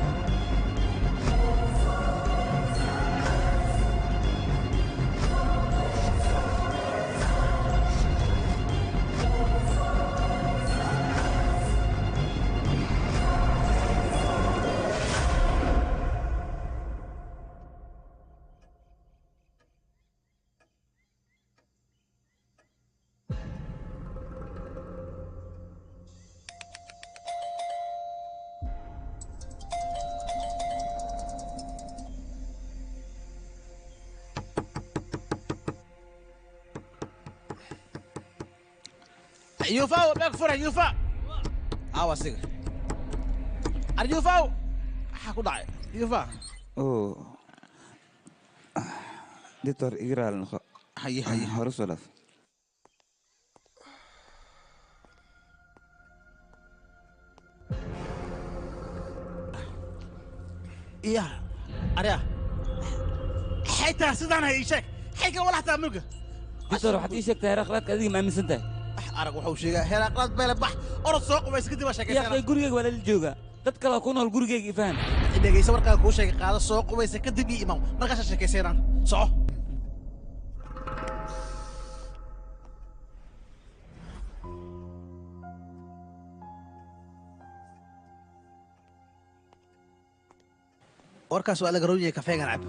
يوفا باك فرح يوفا واسيق يوفا حكو داعي يوفا اوه دكتور اقرا النخ هي هرس ولا يا اريا حيتا سيدان هي شيك حيك ولا حتى ملقى دكتور waxaad ii sheegtay heeraqlaadka adiga ma aaminsantahay arag wuxuu sheegay heeraqlaad beel bax orod soo qubays kadib waa sheekaysan yaa gurigeyga waa la jooga dad kale ku nool gurigeyga ifaan dhageyso warkaa kuu sheegay qaado soo qubays kadib ii imaw markaas sheekaysan soco warkaas waa laga roonyahay kafeegan cab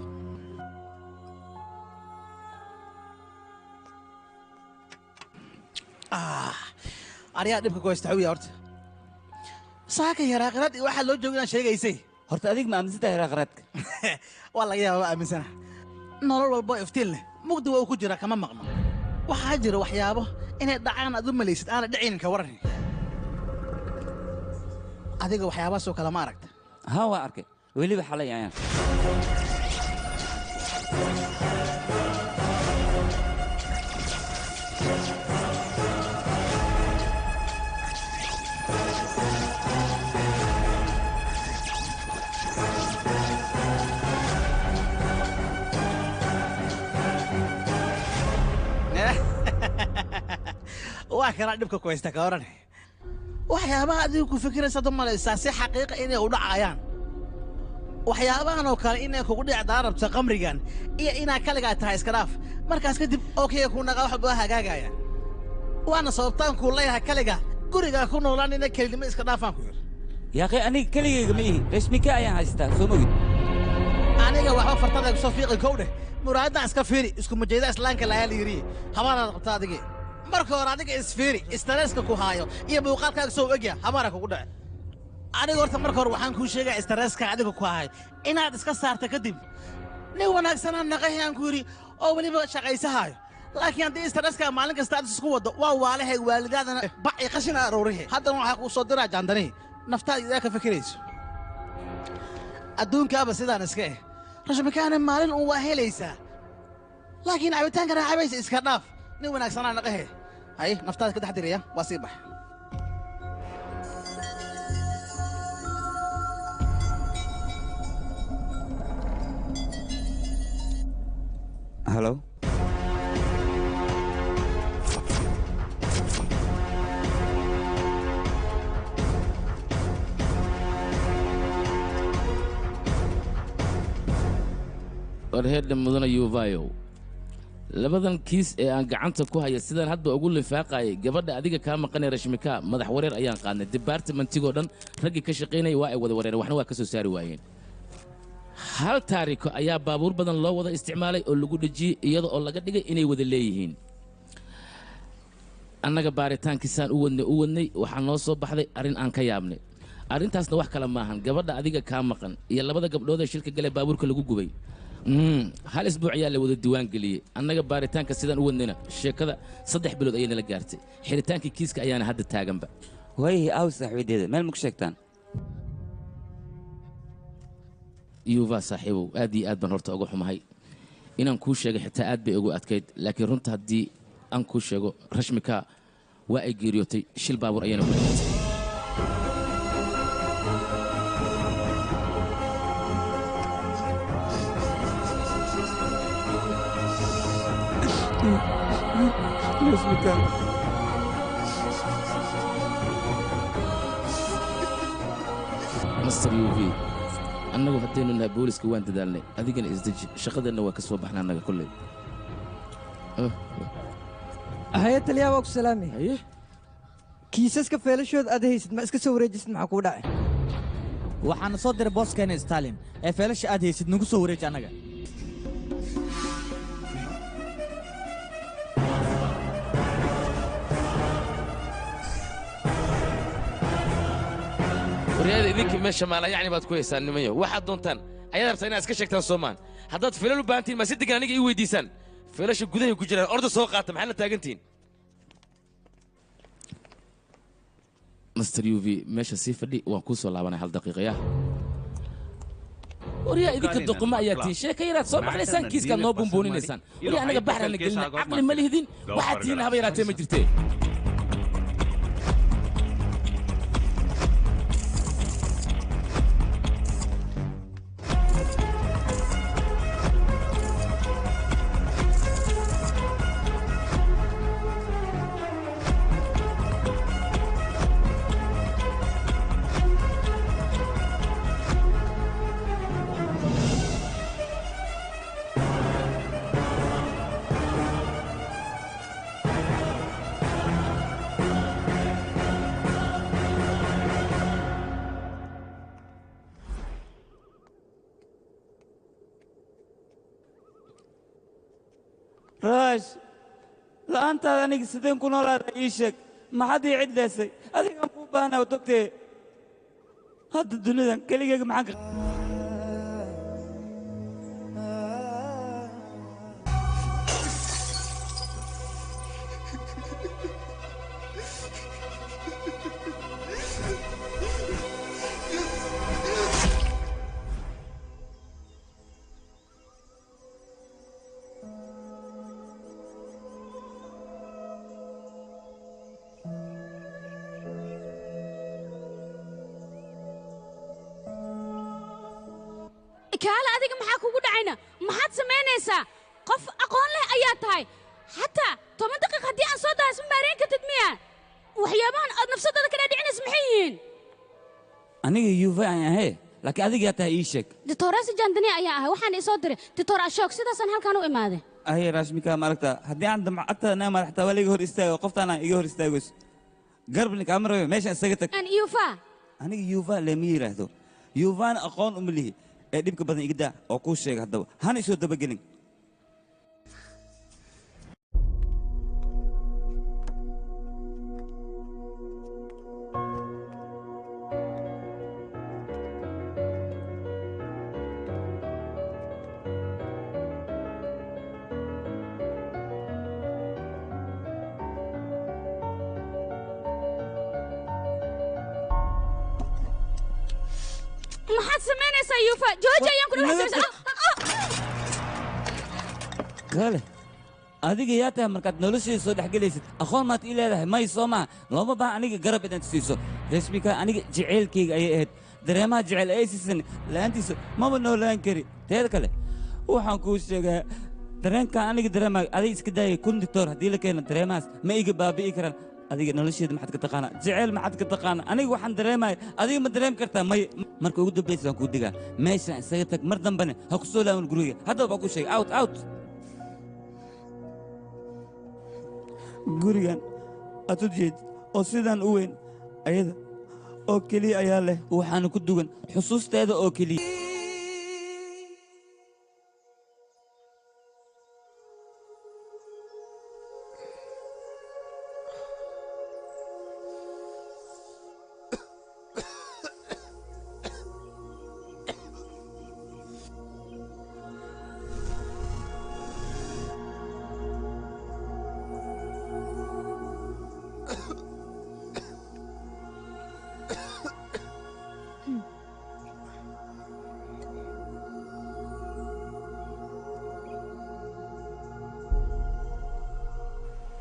aryaa dhibka ku haysta xawiya horta saaka yaraaqraad waxaa loo jooga inaan sheegaysay horta adig ma aaminsantahay yaraaqraadka waa laga yaabaa aaminsana nolol walbo iftiin leh mugdi waa uu ku jira kama maqno waxaa jira waxyaabo inay dhacaan aad u malaysid aana dhicinin ka waran adiga waxyaabahaasoo kale ma aragta haa waa arkay weliba xalay ayaan waa kana dhibka ku haysta ka waran waxyaabaha adigu ku fikiraysa dad malaysaa si xaqiiqa inay u dhacayaan waxyaabahan oo kale inay kugu dhicdaa rabta qamrigan iyo inaa kaligaa tahay iska dhaaf markaas kadib okey ku naqa wax baa hagaagaya waana sababtaan ku leeyahay kaliga guriga ku noolaan inay kelimo iska dhaafaan ku yir yaa qey aniga kaligayga ma ihi rasmika ayaan haystaa soo mogid aniga waxba fartada ku soo fiiqi kowdhe muraadda iska fiiri isku mujeeda islaanka la yaal yiri habaana qabta adiga marka hore adiga isfiiri stresska ku haayo iyo muuqaalkaaga soo egya habaana kugu dhac aniga horta marka hore waxaan kuu sheegay stresska adiga ku haayo inaad iska saarta kadib nin wanaagsanaan naqayaan ku yiri oo weliba shaqaysahayo laakiin haddii stresska maalin kasta aad isku wado waa waalahay waalidaadana baci qashin aroorihe haddana waxaa kuu soo diraa jaandani naftaada idaa ka fikirayso adduunkaaba sidaan iska eh rashmikaana maalin uun waa helaysaa laakiin cabitaanka raacabaysa iska dhaaf nin wanaagsanaa naqahe hay naftaada ka taxdiraya waa sii bax halo warheedha mudana yuvayow labadan kiis ee aan gacanta ku haya sidaan hadda ugu lifaaqayay gabadha adiga kaa maqanee rashmika madax wareer ayaan qaadnay debartimentigoo dhan raggii ka shaqaynaya waa ay wada wareereen waxna waa ka soo saari waayeen hal taariko ayaa baabuur badan loo wada isticmaalay oo lagu dhejiyey iyada oo laga dhigay inay wada leeyihiin annaga baaritaankiisaan u wadnay waxaa noo soo baxday arrin aan ka yaabnay arrintaasna wax kale maahan gabadha adiga kaa maqan iyo labada gabdhood ee shilka galee baabuurka lagu gubay hal isbuuc ayaa la wada diiwaan geliyey annaga baaritaanka sidaan u wadnayna sheekada 3 bilood ayay nala gaartay xiritaankii kiiska ayaana hadda taaganba waayahay aaw saaxiibadeeda meel ma ku sheegtaan yuva saaxiibow aad iyo aad baan horta uga xumahay inaan kuu sheegay xitaa aad bay ugu adkayd laakiin runta haddii aan kuu sheego rashmika waa ay geeriyootay shil baabuur ayaana ku dhimatay master uv annagu haddaynu nahay booliska waan dadaalnay adigana isdeji shaqadeenna waa ka soo baxna annaga kolley haye taliyaa waa ku salaamay haye kiisaska feelashooda aad haysid ma iska soo wareejisid maxaa kuu dhacay waxaana soo diray booskeena stalin ee feelasha aad haysid nagu soo wareeji annaga waryaada idinkii meesha maala yacni baad ku haysaan nimayo waxaad doontaan ayaad rabtaa inaad iska sheegtaan soomaan haddaad filal u baahantiin ma si degan aniga ii weydiisaan filasha gudahay ku jiraan orda soo qaata maxaad la taagantihiin master uv meesha sii fadhi waan kuu soo laabanay hal daqiiqaya waryaa idinka doquma ayaa tihiin sheeka yaraad soo baxnaysaan kiiskaad noo bumbuuninaysaan waryaa anaga baxraana gelina caqli ma lihdin waxaad tihiin haba yaraatee ma jirtee raash la'aantaada aniga sideen ku noolaada ii sheeg maxaad ii cidlaysay adigaan kuu baahnaa dogtee hadda dunidan keligeyga maxaan ka kaala adiga maxaa kugu dhacayna maxaad samaynaysaa qof aqoon leh ayaa tahay xataa 10 daqiiq haddii aan soo dahay isma maarayn kartid miya waxyaabahan aad nafsadada ka dhaadhicinaysa maxay yihiin aniga yuufa aan ahay laakiin adiga yaa tahay ii sheeg ditoorasi jandani ayaa ahay waxaan isoo diray ditoor ashoog sidaasaan halkaan u imaaday ahay raashmika maaragta haddii aan damc agtada naa madaxtaa waa la iga hor istaago qoftaana iga hor istaagayso garbni kaamarayo meeshaan isaga tag aan yuufa aniga yuufa lama yidhaahdo yuufaan aqoon uma lihi ee dhibka badan iga daa oo kuu sheega haddaba hana isoo dabagelin maxaad samaynaysaa yuufa jooji ayaan ku dhawaxsamaysaa kale adiga yaa tahay markaad noloshayda soo dhexgelaysid aqoon maad ii leedahay may soo maha looma baaha aniga garab inaad siiso rasmika aniga jaceylkayga ayay ahayd dareemaha jecel ay siisan la'aantiisa maba noolaan kari teeda kale waxaan kuu sheegaa dareenkan aniga dareemayo adiga iska daayay kun doctor haddii la keeno dareemahaas ma iga baabi'i karaan adiga nolosheeda maxaad ka taqaanaa jeceyl maxaad ka taqaanaa aniga waxaan dareemaya adiga ma dareemi kartaa may marka ugu dambaysa waan kuu digaa meeshaan isaga tag mar dambane ha ku soo laaban guriga haddaba baa ku sheegay out gurigan aad u jeed oo sidaan u weyn ayada oo keliya ayaa leh waxaana ku dugan xusuusteeda oo keliya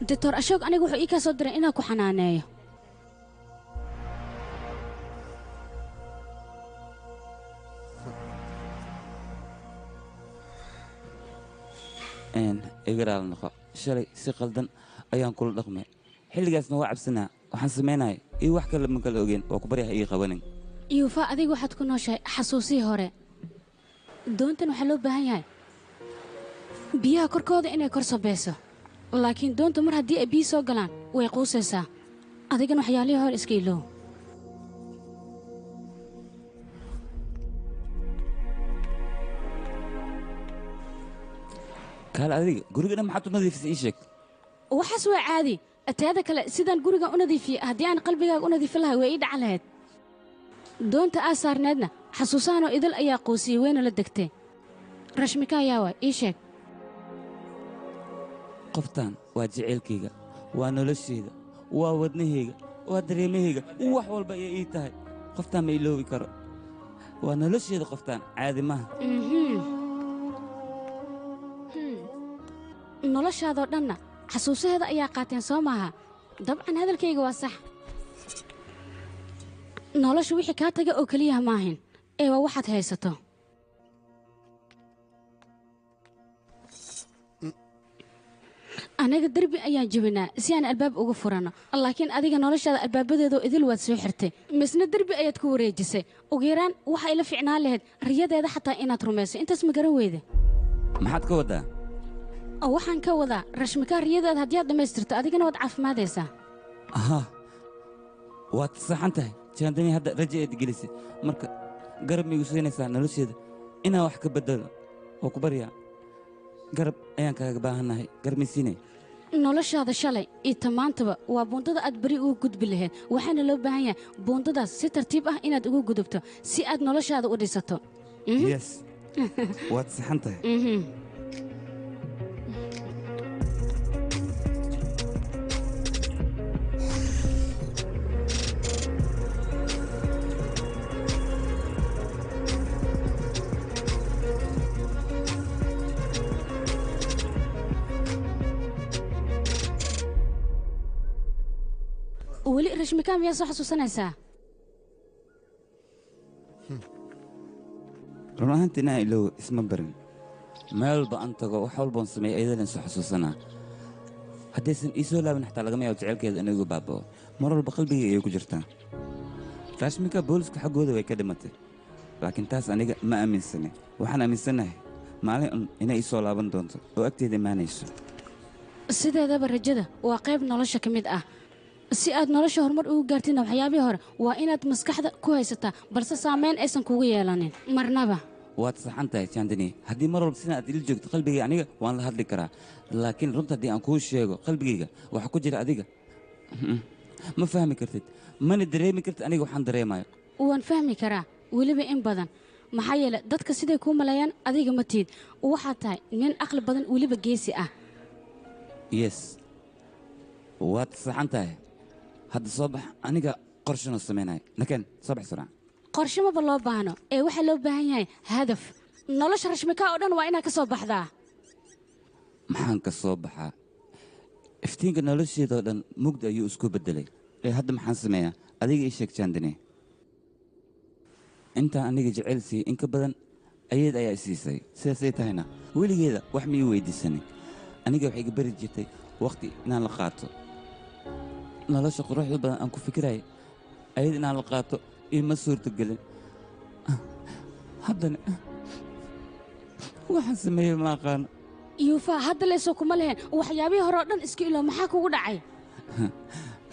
doctor ashok aniga wuxuu ii kaa soo diray inaan ku xanaaneeyo igaraal noqo shalay si qaldan ayaan kula dhaqmay xilligaasna waa cabsanaa waxaan samaynaya iyo wax kale ma kala ogeen waa ku baryaha ii qabanin yuufa adiga waxaad ku nooshahay xasuusihii hore doontan waxaa loo baahan yahay biyaha korkooda inay kor sabayso laakiin doonta mar haddii ay biyi soo galaan way quusaysaa adigana waxyaalihii hore iska ilow kaale adiga gurigana maxaad u nadiifisay ii sheeg waxaas waa caadi teeda kale sidaan gurigan u nadiifiyey haddii aan qalbigaaga u nadiifin lahay way ii dhacan lahayd doonta aa saarneedna xasuusahanoo idil ayaa quusiyey wayna la degtee rashmika ayaa waay ii sheeg qoftaan waa jeceylkayga waa noloshayda waa wadnahayga waa dareemahayga wax walba ayay ii tahay qoftaan ma iloobi karo waa noloshayda qoftaan caadi maaha noloshaadoo dhanna xasuusaheeda ayaa qaateen soo maaha dabcan hadalkayga waa sax nolosha wixii kaa taga oo keliyaha maahin ee waa waxaad haysato anaga derbi ayaan jebinaa si aan albaab uga furanno laakiin adiga noloshaada albaabadeedoo idil waad soo xirtay misna derbi ayaad ku wareejisay ugu yaraan waxa ila ficnaan lahayd riyadeeda xataa inaad rumayso intaas ma garan weyda maxaad ka waddaa waxaan ka wadaa rashmikaa riyadeeda haddii aad dhammaystirto adigana waad caafimaadaysaa ahaa waad saxan tahay jaandani hadda raja eed gelisay marka garab ma igu siinaysaa nolosheeda inaan wax ka beddelo oo ku baryaa garab ayaan kaaga baahannahay garab maysiinay noloshaada shalay iyo tamaantaba waa buundada aad beri uga gudbi lahayd waxaana loo baahan yahay buundadaas si tartiib ah inaad uga gudubto si aad noloshaada u dhisato yes waad saxan tahay weli rashmikaa miyaa soo xasuusanaysaa run ahaantii inaan ilow isma barin meel walba aan tago wax walboon sameeya ayadana soo xasuusanaa haddaysan ii soo laabin xataa lagama yaabo jecelkeeda inuu igu baaba'o mar walba qalbigay ayay ku jirtaa rashmika booliska xaggooda way ka dhimatay laakiin taas aniga ma aaminsanay waxaan aaminsanahay maalin un inay ii soo laaban doonto oo agteeda imaanayso sideedaba rajada waa qayb nolosha ka mid ah si aad nolosha horumar ugu gaartidna waxyaabihii hore waa inaad maskaxda ku haysataa balse saamayn aysan kugu yeelanin marnaba waad saxan tahay jandani haddii mar walba sidan aad ila joogto qalbigayga aniga waan la hadli karaa laakiin runta haddii aan kuu sheego qalbigayga waxa ku jira adiga ma fahmi kartid mana dareemi kartid aniga waxaan dareemayo waan fahmi karaa weliba in badan maxaa yeele dadka siday kuu maleeyaan adiga ma tiid waxaad tahay nin aqli badan weliba geesi ah yes waad saxan tahay hadda soo bax aniga qorshanoo samaynaya nakeen soo bax suraac qorshomaba loo baahno ee waxaa loo baahan yahay hadaf nolosha rashmikaa oo dhan waa inaad ka soo baxdaa maxaan ka soo baxaa iftiinka nolosheedoo dhan mugda ayuu isku beddelay ee hadda maxaan sameeyaa adiga ii sheeg jaandane intaan aniga jecel siiyey in ka badan ayaed ayaa isiisay sidaasay tahayna weligeeda wax ma ii weydiisanin aniga waxay iga bari jirtay wakhti inaan la qaato nolosha quruxda badan aan ku fikiraya ayad inaan la qaato iima suurtogelin haddana waxaan sameeyey ma aqaano yuufa hadda leesoo kuma lehen waxyaabihii hore oo dhan iska ilo maxaa kugu dhacay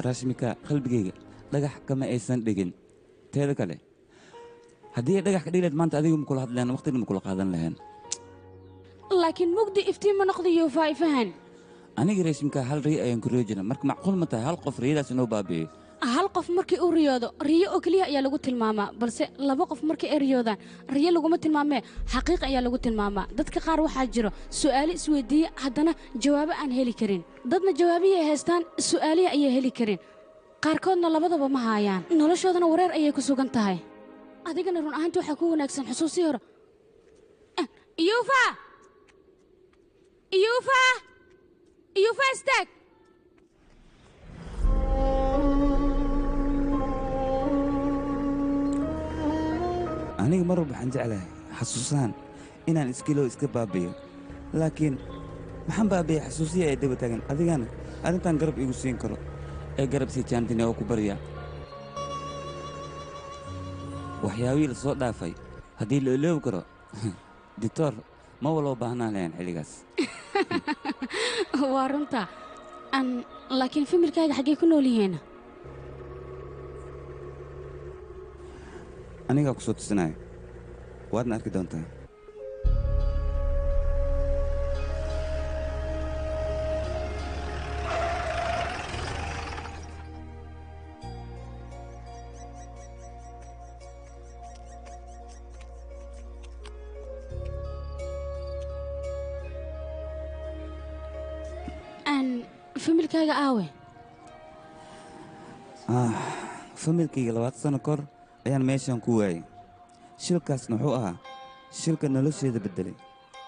raashmika qalbigayga dhagax kama aysan dhigin teeda kale haddii ay dhagax ka dhigileed maanta adiga ma kula hadleen waqtina ma kula qaadan lahayn laakiin mugdi iftiin ma noqda yuufa ifahan aniga raashmika hal riyo ayaan ku riyo jira marka macquul ma tahay hal qof riyadaas inoo baabi'iyo hal qof markii uu riyoodo riyo oo keliya ayaa lagu tilmaamaa balse laba qof markii ay riyoodaan riyo laguma tilmaamee xaqiiq ayaa lagu tilmaamaa dadka qaar waxaa jiro su'aalo isweydiiye haddana jawaabo aan heli karin dadna jawaabihii ay haystaan su'aalihi ayay heli karin qaarkoodna labadaba ma haayaan noloshoodana wareer ayay ku sugan tahay adigana run ahaantii waxaa ku wanaagsan xusuusii hore yuufa yuufa yuufa istaag aniga mar walba waxaan jeclahay xasuusaan inaan iskilo iska baabiyo laakiin maxaan baabiyey xasuusiya ee daba taagan adigana arrintan garab igu siin karo ee garab sii jaantine oo ku barya waxyaabihii la soo dhaafay haddii la iloobi karo dictor ma waloo baahnaan lahayn xilligaas waa runta laakiin familkaaga xaggee ku nool yihiin anigaa ku soo tusinayo waadna arki doontaa familkaaga aawe familkayga 20 sano kor ayaan meeshan ku waayey shilkaasna wuxuu ahaa shilka nolosheeda beddelay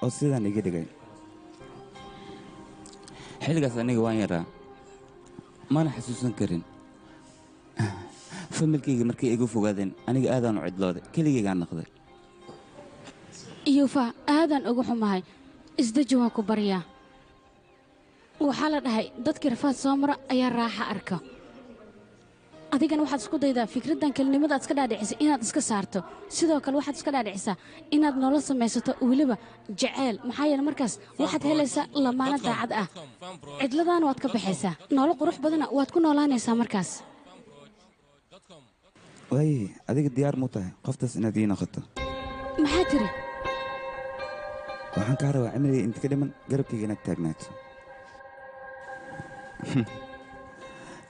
oo sidaan iga dhigay xilligaas aniga waan yaraa mana xasuusan karin familkayga markay igu fogaadeen aniga aadaan u cidlooday keligaygaan noqday yuufa aadaan ugu xumahay isdeji waan ku baryaa waxaa la dhahay dadkii rafaad soo mara ayaa raaxa arka adigana waxaad isku daydaa fikraddan kelinimada aad iska dhaadhicisay inaad iska saarto sidoo kale waxaad iska dhaadhicisaa inaad nolol samaysato weliba jaceyl maxaa yeele markaas waxaad helaysaa lamaano daacad ah cidladaana waad ka baxaysaa nolol qurux badana waad ku noolaanaysaa markaas waaye adiga diyaar muu tahay qoftaas inaad ii noqoto maxaa tiri waxaan kaa rabaa cimriga inta ka dhiman garabkayga inaad taagnaato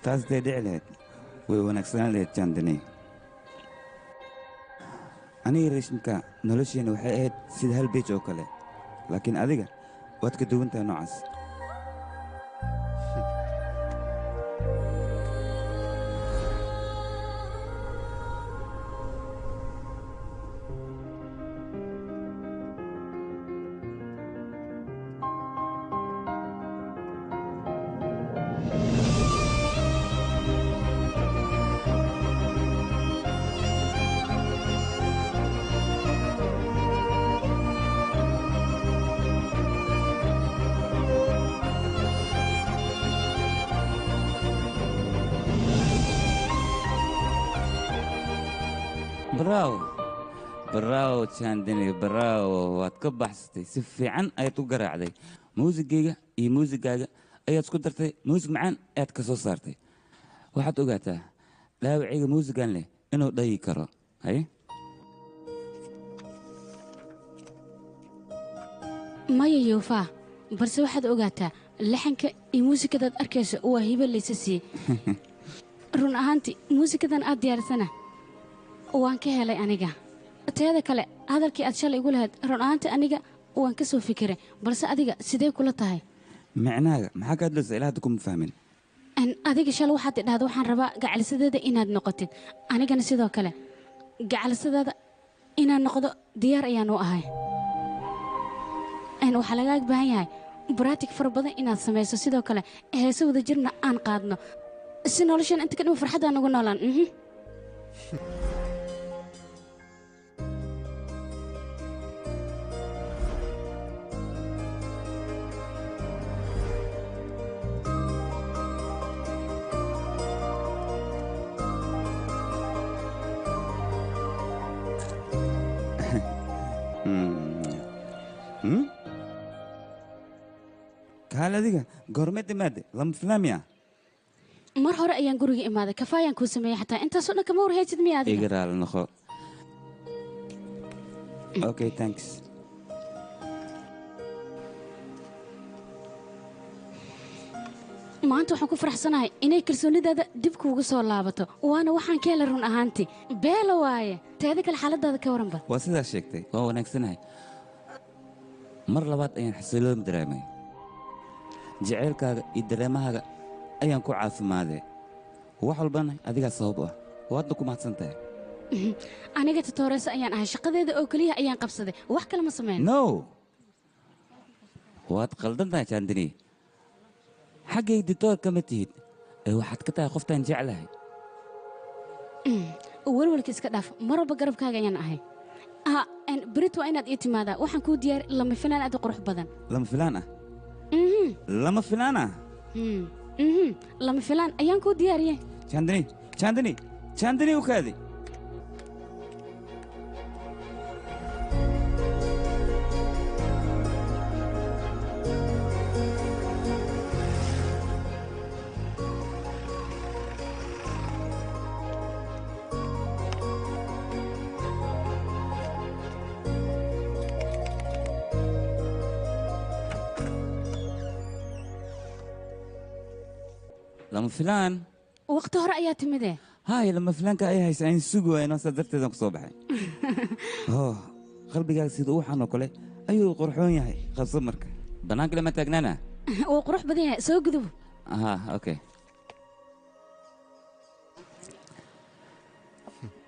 taas dee dhici lahayd way wanaagsanaan lahayd jaandiney aniga reeshimka nolosheenna waxay ahayd sida hal beej oo kale laakiin adiga waad ka duwan tahay noocaas braawo jaandini braawo waad ka baxsatay si fiican ayaad u garaacday muusigayga iyo muusigaaga ayaad isku dartay muusig macaan ayaad ka soo saartay waxaad ogaataa dhaawacayga muusigan leh inuu dhayi karo haye maya yuufaa balse waxaad ogaataa laxanka iyo muusikadaad arkayso waa hibo laysa siiyey run ahaantii muusikadan aad diyaarsana waan ka helay aniga teeda kale hadalkii aad shalay igu lahayd run ahaantii aniga waan ka soo fikiray balse adiga sidee kula tahay micnaaga maxaa ka hadlaysa ilaa hadda kuma fahmin adiga shalay waxaad idhahda waxaan rabaa gacalisadeeda inaad noqotid anigana sidoo kale gacalisadaada inaan noqdo diyaar ayaan u ahay waxaa lagaaga baahan yahay baraatig fara badan inaad samayso sidoo kale heese wada jirna aan qaadno si noloshan inta ka dhima farxaddaan ugu noolaan kaal adiga goormeed imaade lama filaamiya mar hore ayaan guriga imaaday kafaayaan kuu sameeyey xataa intaasoo dhan kama warhaysid miya adiga iga raali noqo okay thanks maanta waxaan ku faraxsanahay inay kalsoonidaada dib kuugu soo laabato waana waxaan ka helay run ahaantii beela waaye teeda kale xaaladaada ka waranba waa sidaas sheegtay waa wanaagsanahay mar labaad ayaan xasiloon dareemay jaceylkaaga iyo dareemahaaga ayaan ku caafimaaday wax walbana adigaa sabab u ah waadna ku mahadsan tahay aniga tatooreysa ayaan ahay shaqadeeda oo keliya ayaan qabsaday wax kale ma sameyn no waad qaldan tahay jaandini xaggay ditoor kama tihid ee waxaad ka tahay qoftaan jeclahay walwalka iska dhaaf mar walba garabkaaga ayaan ahay berit waa inaad ii timaadaa waxaan kuu diyaari lama filaan aad u qurux badan lama filaan ah lama filaan ah lama filaan ayaan kuu diyaariyey jaandini u kaadi lama filaan waqti hore ayaa timidee haay lama filaanka ay haysa aan sugi waayno saa darteedaan ku soo baxay qalbigaaga sida uxan oo kale ayuu qurxoon yahay qabso marka bannaanka lama taagnaana wuu qurux badan yahay soo gudub okay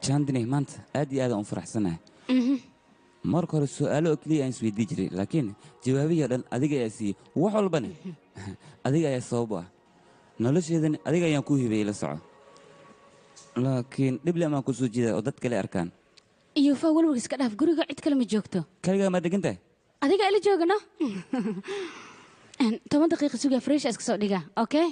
jaandini maanta aad iyo aadaan u faraxsanahay marka hore su'aalo oo keliya aan isweydii jiray laakiin jawaabihii dhan adiga ayaa siiyey wax walbana adiga ayaa sabab u ah nolosheedani adiga ayaan kuu hibeeyey la soco laakiin dhible amaan ku soo jeeda oo dad kale arkaan iyo faa walwalka iska dhaaf guriga cid kale ma joogto kaligaa maa degan tahay adiga ila joogano 10 daqiiqa sugaa fresh iska soo dhiga okay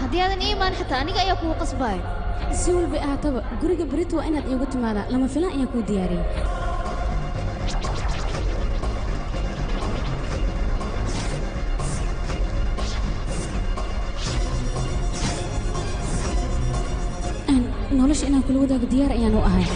haddii aadan ii imaan xitaa aniga ayaa kugu qasbaaya si walba ahaataba guriga berit waa inaad iigu timaadaa lama filaan ayaan kuu diyaariyey nolosha inaan kula wadaago diyaar ayaan u ahay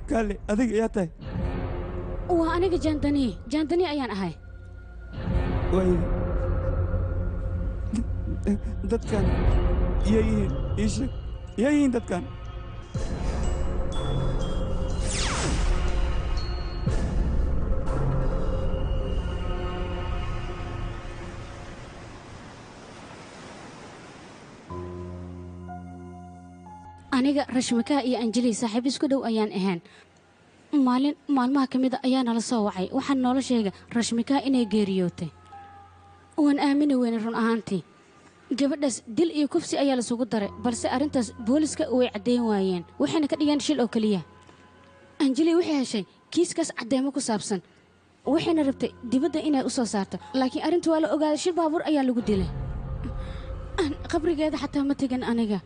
kaale adiga yaa tahay waa aniga jaandani ayaan ahay way dadkan yayihiin iishe yayihiin dadkan aniga rashmaka iyo anjeli saaxiib isku dhow ayaan ahaan maalmaha ka mida ayaa nala soo wacay waxaan noola sheega rashmaka inay geeriyootay waan aamini weyne run ahaantii gabadhaas dil iyo kufsi ayaa lasugu daray balse arrintaas booliska way caddayn waayeen waxayna ka dhigeen shil oo keliya anjeli waxay heshay kiiskaas caddeemo ku saabsan waxayna rabtay dibadda inay u soo saarto laakiin arrinta waa la ogaaday shil baabuur ayaa lagu dilay qabrigeeda xataa ma tegan aniga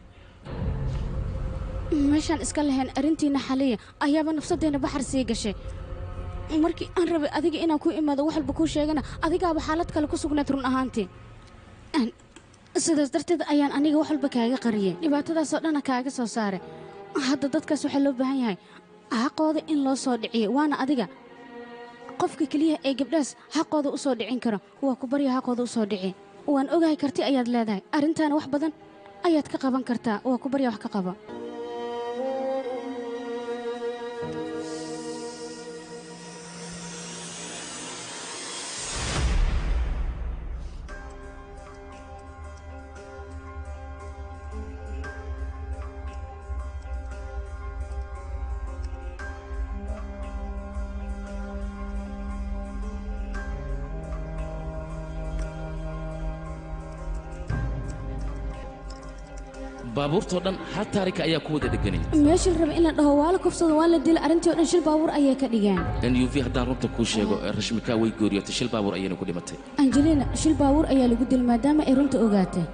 meeshaan iska lahayn arrintiina xaliya ayaaba nafsadeenna baxar sii gashay markii aan rabay adiga inaan ku imaado wax walba kuu sheegana adigaaba xaalad kale ku sugnayd run ahaantii sidaas darteed ayaan aniga wax walba kaaga qariyey dhibaatadaasoo dhanna kaaga soo saaray hadda dadkaas waxaa loo baahan yahay xaqooda in loo soo dhiciyo waana adiga qofka keliya ee gabdhaas xaqooda u soo dhicin karo waa ku barya xaqooda u soo dhici waan ogahay karti ayaad leedahay arrintaana wax badan ayaad ka qaban kartaa waa ku barya wax ka qaba baabuurtoo dhan hal taarika ayaa ku wada dheganay meeshii la rabay in la dhaho waa la kufsado waa la dila arrintii oo dhan shil baabuur ayay ka dhigeen nuv haddaan runta kuu sheego rashmika way gooriyootay shil baabuur ayayna ku dhimatay angelina shil baabuur ayaa lagu dilay maadaama ay runta ogaatay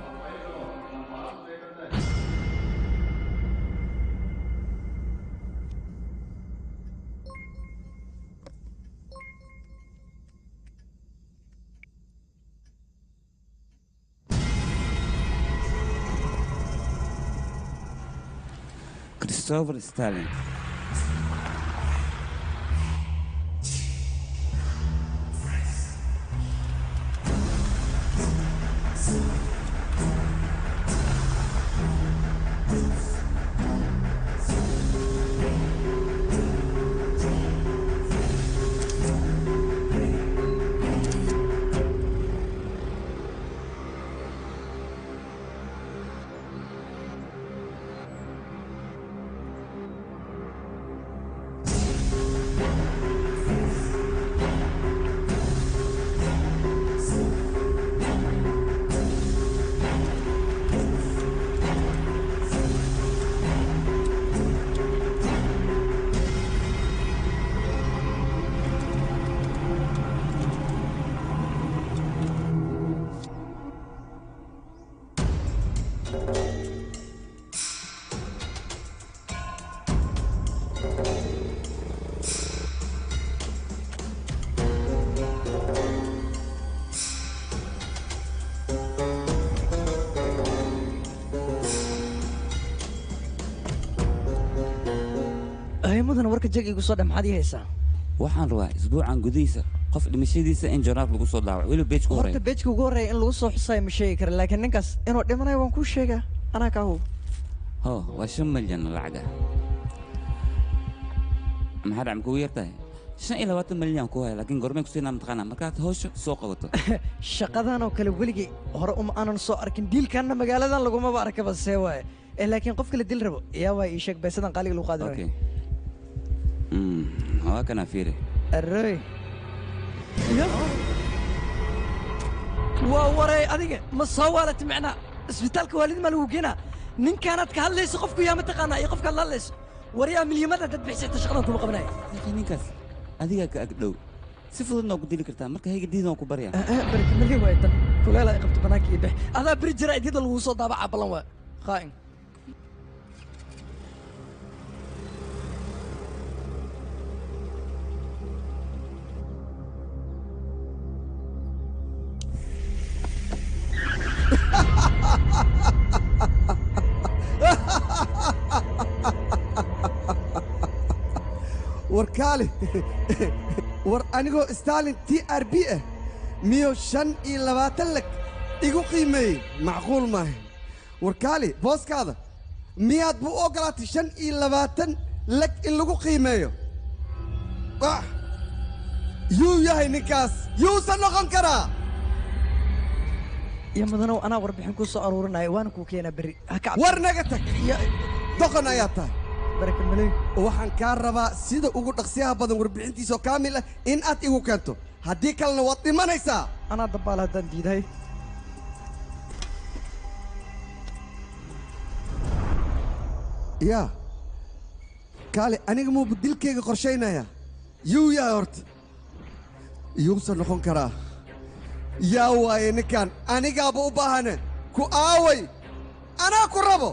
Christopher Stalin. mudana warka jag igu soo dham maxaad ii haysaa waxaan rabaa isbuucan gudihiisa qof dhimashadiisa in joornaal lagu soo daawaco weliba beejka hore horta beejka ugu horreeya in lagu soo xusayo ma sheegi kara laakiin ninkaas inuu dhimanayo waan kuu sheegaa anaa kaa hubo ho waa 5 milyan lacaga maxaa dhacam kugu yartahay 25 milyan ku haya laakiin gormeen ku siinaa mataqaanaa markaad hawsha soo qabato shaqadan oo kale weligii hore uma aanan soo arkin diilkanna magaaladan lagumaba arkaba see waaye laakiin qofka la dil rabo yaa waa ii sheeg baysadan qaaliga lagu qaadi waayo waa kana fiiri arroy waa waray adiga ma soo waalata macnaa isbitaalka waalid ma lagu geenaa ninkaanaad ka hadlayso qofku yaa mataqaanaa iyo qofkaad la hadlayso waryaa milyamada dad bixisata shaqadan kuma qabanaya laakiin ninkaas adigaa ka agdhow si fududna ku dili kartaa marka hayga diidan ku baryaa barka malii waay tan kuleela ay qabto banaanka iyo bex adaa beri jira idida lagu soo daabacaa ballan waa qaa'in warkaale war anigoo stalin TRB ah miyuu 25 lag igu qiimeeyey macquul maaha war kaali booskaada miyaad buu ogolaatay 25 lag in lagu qiimeeyo yuu yahay ninkaas yuusan noqon karaa يا مدنو أنا وربحين كوسو أرورنا وأنا كوكينا بري ورنقتك دقن آياتها برك المليك waxaan ka rabaa sida ugu dhaqsiyaha badan warbixintiisa oo kaamil ah in aad igu keento haddii kalena waad dhimanaysaa anaa dabaal haddaan diiday yaa kaale aniga muu dilkayga qorshaynaya yuu yahay horta yuusan noqon karaa yaa waaye ninkan anigaaba u baahane ku aaway anaa ku rabo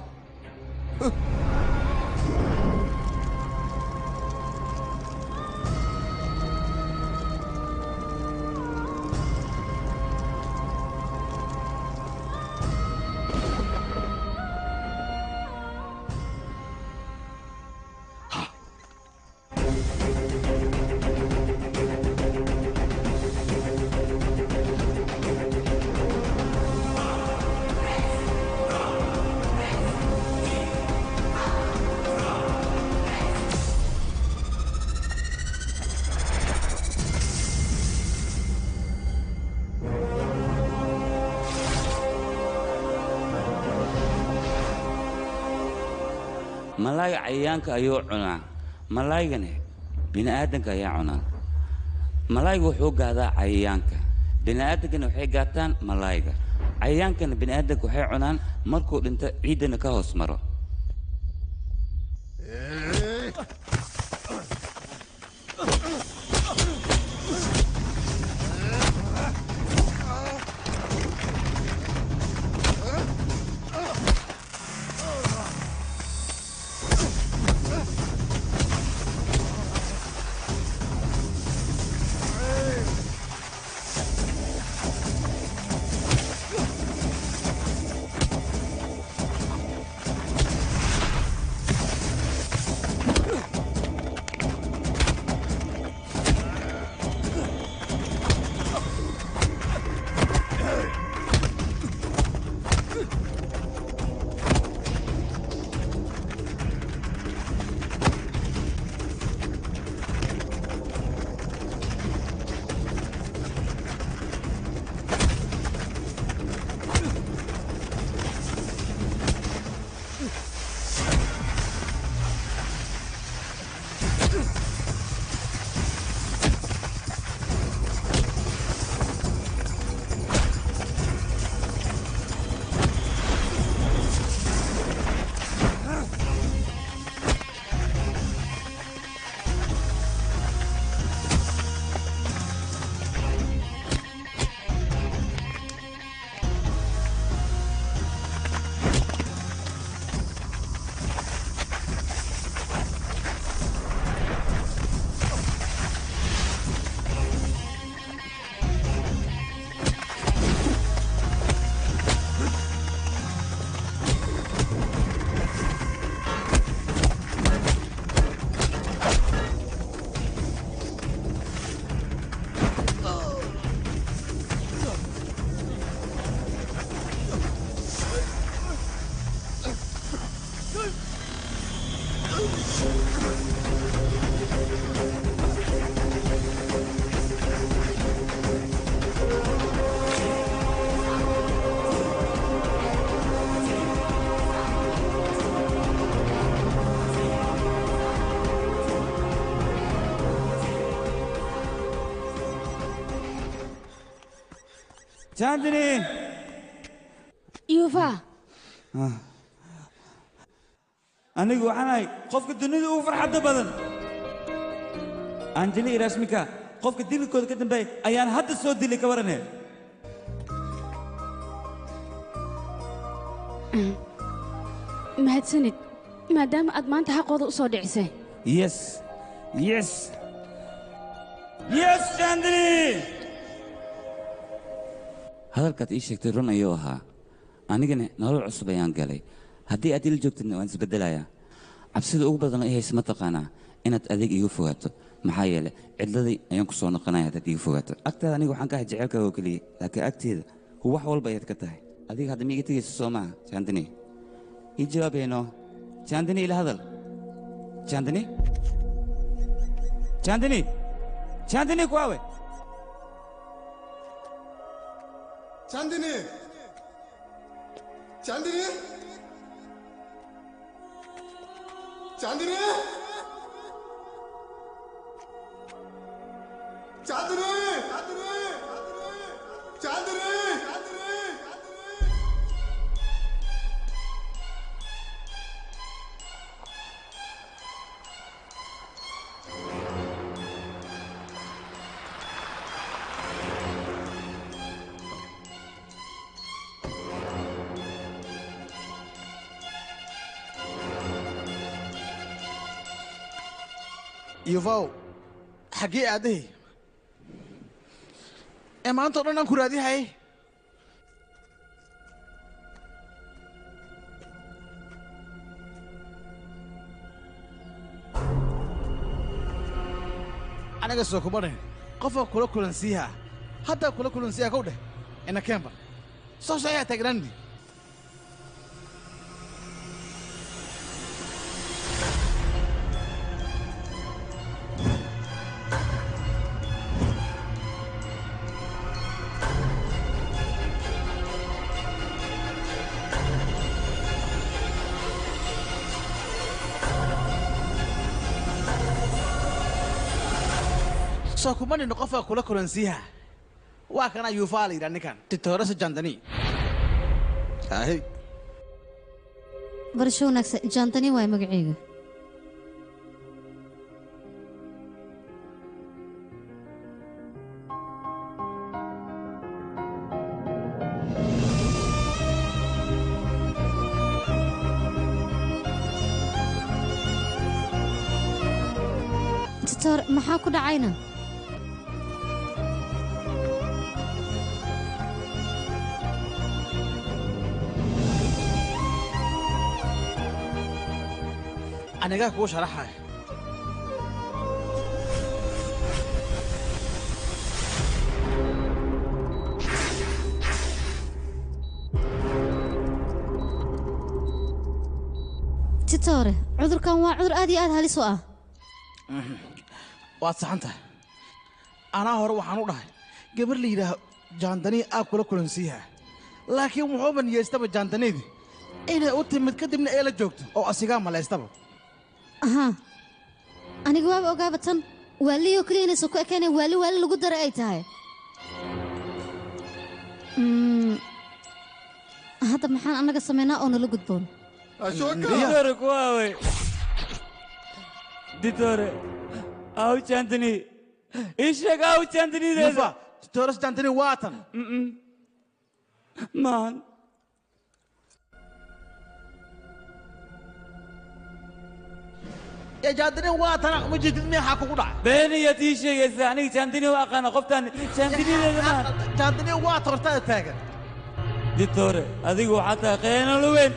malaayga cayayaanka ayuu cunaa malaygana bini aadamka ayaa cunaa malayga wuxuu gaadaa cayayaanka bini aadamkana waxay gaataan malayga cayayaankana bini aadamka waxay cunaan markuu dhinto ciidana ka hoos maro Chandni يوفا anigu waxaan ahay qofka dunida ugu farxadda badan anjeli irashmika qofka dilkooda ka dambeeya ayaan hadda soo dilay ka waranee mahadsanid maadaama aad maanta xaqooda u soo dhicisay yes yes yes chandni hadalkaad ii sheegtay run ayuu ahaa anigana nolol cusub ayaan galay haddii aad ila joogtidna waan isbeddelayaa cabsida ugu badan oo i haysa ma taqaanaa inaad adeeg iigu fogaato maxaa yeelay cidladii ayaan ku soo noqonaya haddaad iga fogaato agtaada aniga waxaan ka ahay jecelkaaga oo keliya laakiin agteeda wax walba ayaad ka tahay adiga hadda ma iga tegayso soo maaha jaandini ii jawaabayno jaandini ila hadal jaandini jaandini jaandini kuwaawe Chandini! Chandini! Chandini! Chandini! Chandini! yuvaw xaggee aadahay ee maanta o dhan aan ku raadihay aniga soo kuma dhahin qofka kula kulansiiha haddaa kula kulansiiha kow dheh ina keenba soo ayaa taagnandi soo kuma dhino qofka kula kulansiiha waa kana yuufaa la yidhaa ninkan titoorasa jandani ahay barasho wanaagsan jaantani waay magacayga titoor maxaa ku dhacayna anigaa kuu sharaxaya titoore cudurkan waa cudur aad iyo aad halis u ah waad saxan tahay anaa hore waxaan u dhahay gabar la yidhaaho jaandanii aad kula kulansiiha laakiin wuxuuba niyeystaba jaandaniidii inay u timid kadibna ee la joogto oo asigaa malaystaba ahaa aniga waaba ogaaba tan waaliyoo keliya inaysan ku ekaynay waali lagu daray ay tahay hadda maxaan annaga samaynaa oo nala gudboon ditore kuwaawe ditore aw jandini ii sheeg aw jandinideeda titoras jandini waatan maan يا جاندني واتنا مجد مي حكو قدع بيني يا تيشي يا زاني جاندني واقانا قفتان جاندني لمان جاندني واتر تا تاغن دكتور اديغو حتى قينا لوين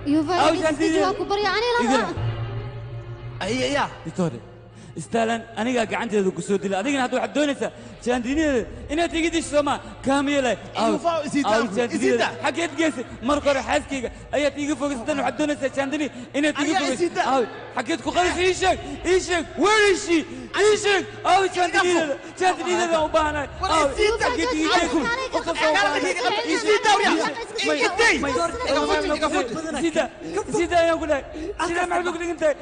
يوفا جاندني واكو برياني لا اي يا دكتور استالن انيغا غعنتيدا ku soo dilay adigana hadda waxaad doonaysaa jaandiniyeeda inaad iga disho Soomaa kaamiyelay xageed geesay marka hore xaaskayga ayaad iga fogaysatan waxaad doonaysaa jaandini inaad iga fogaysato xageed ku qalis ii sheeg weerishi ii sheeg jaandiniyeeda u baahanahay xageed iga sida ayaan ku dhahay sida maxaad ugu dhigantahay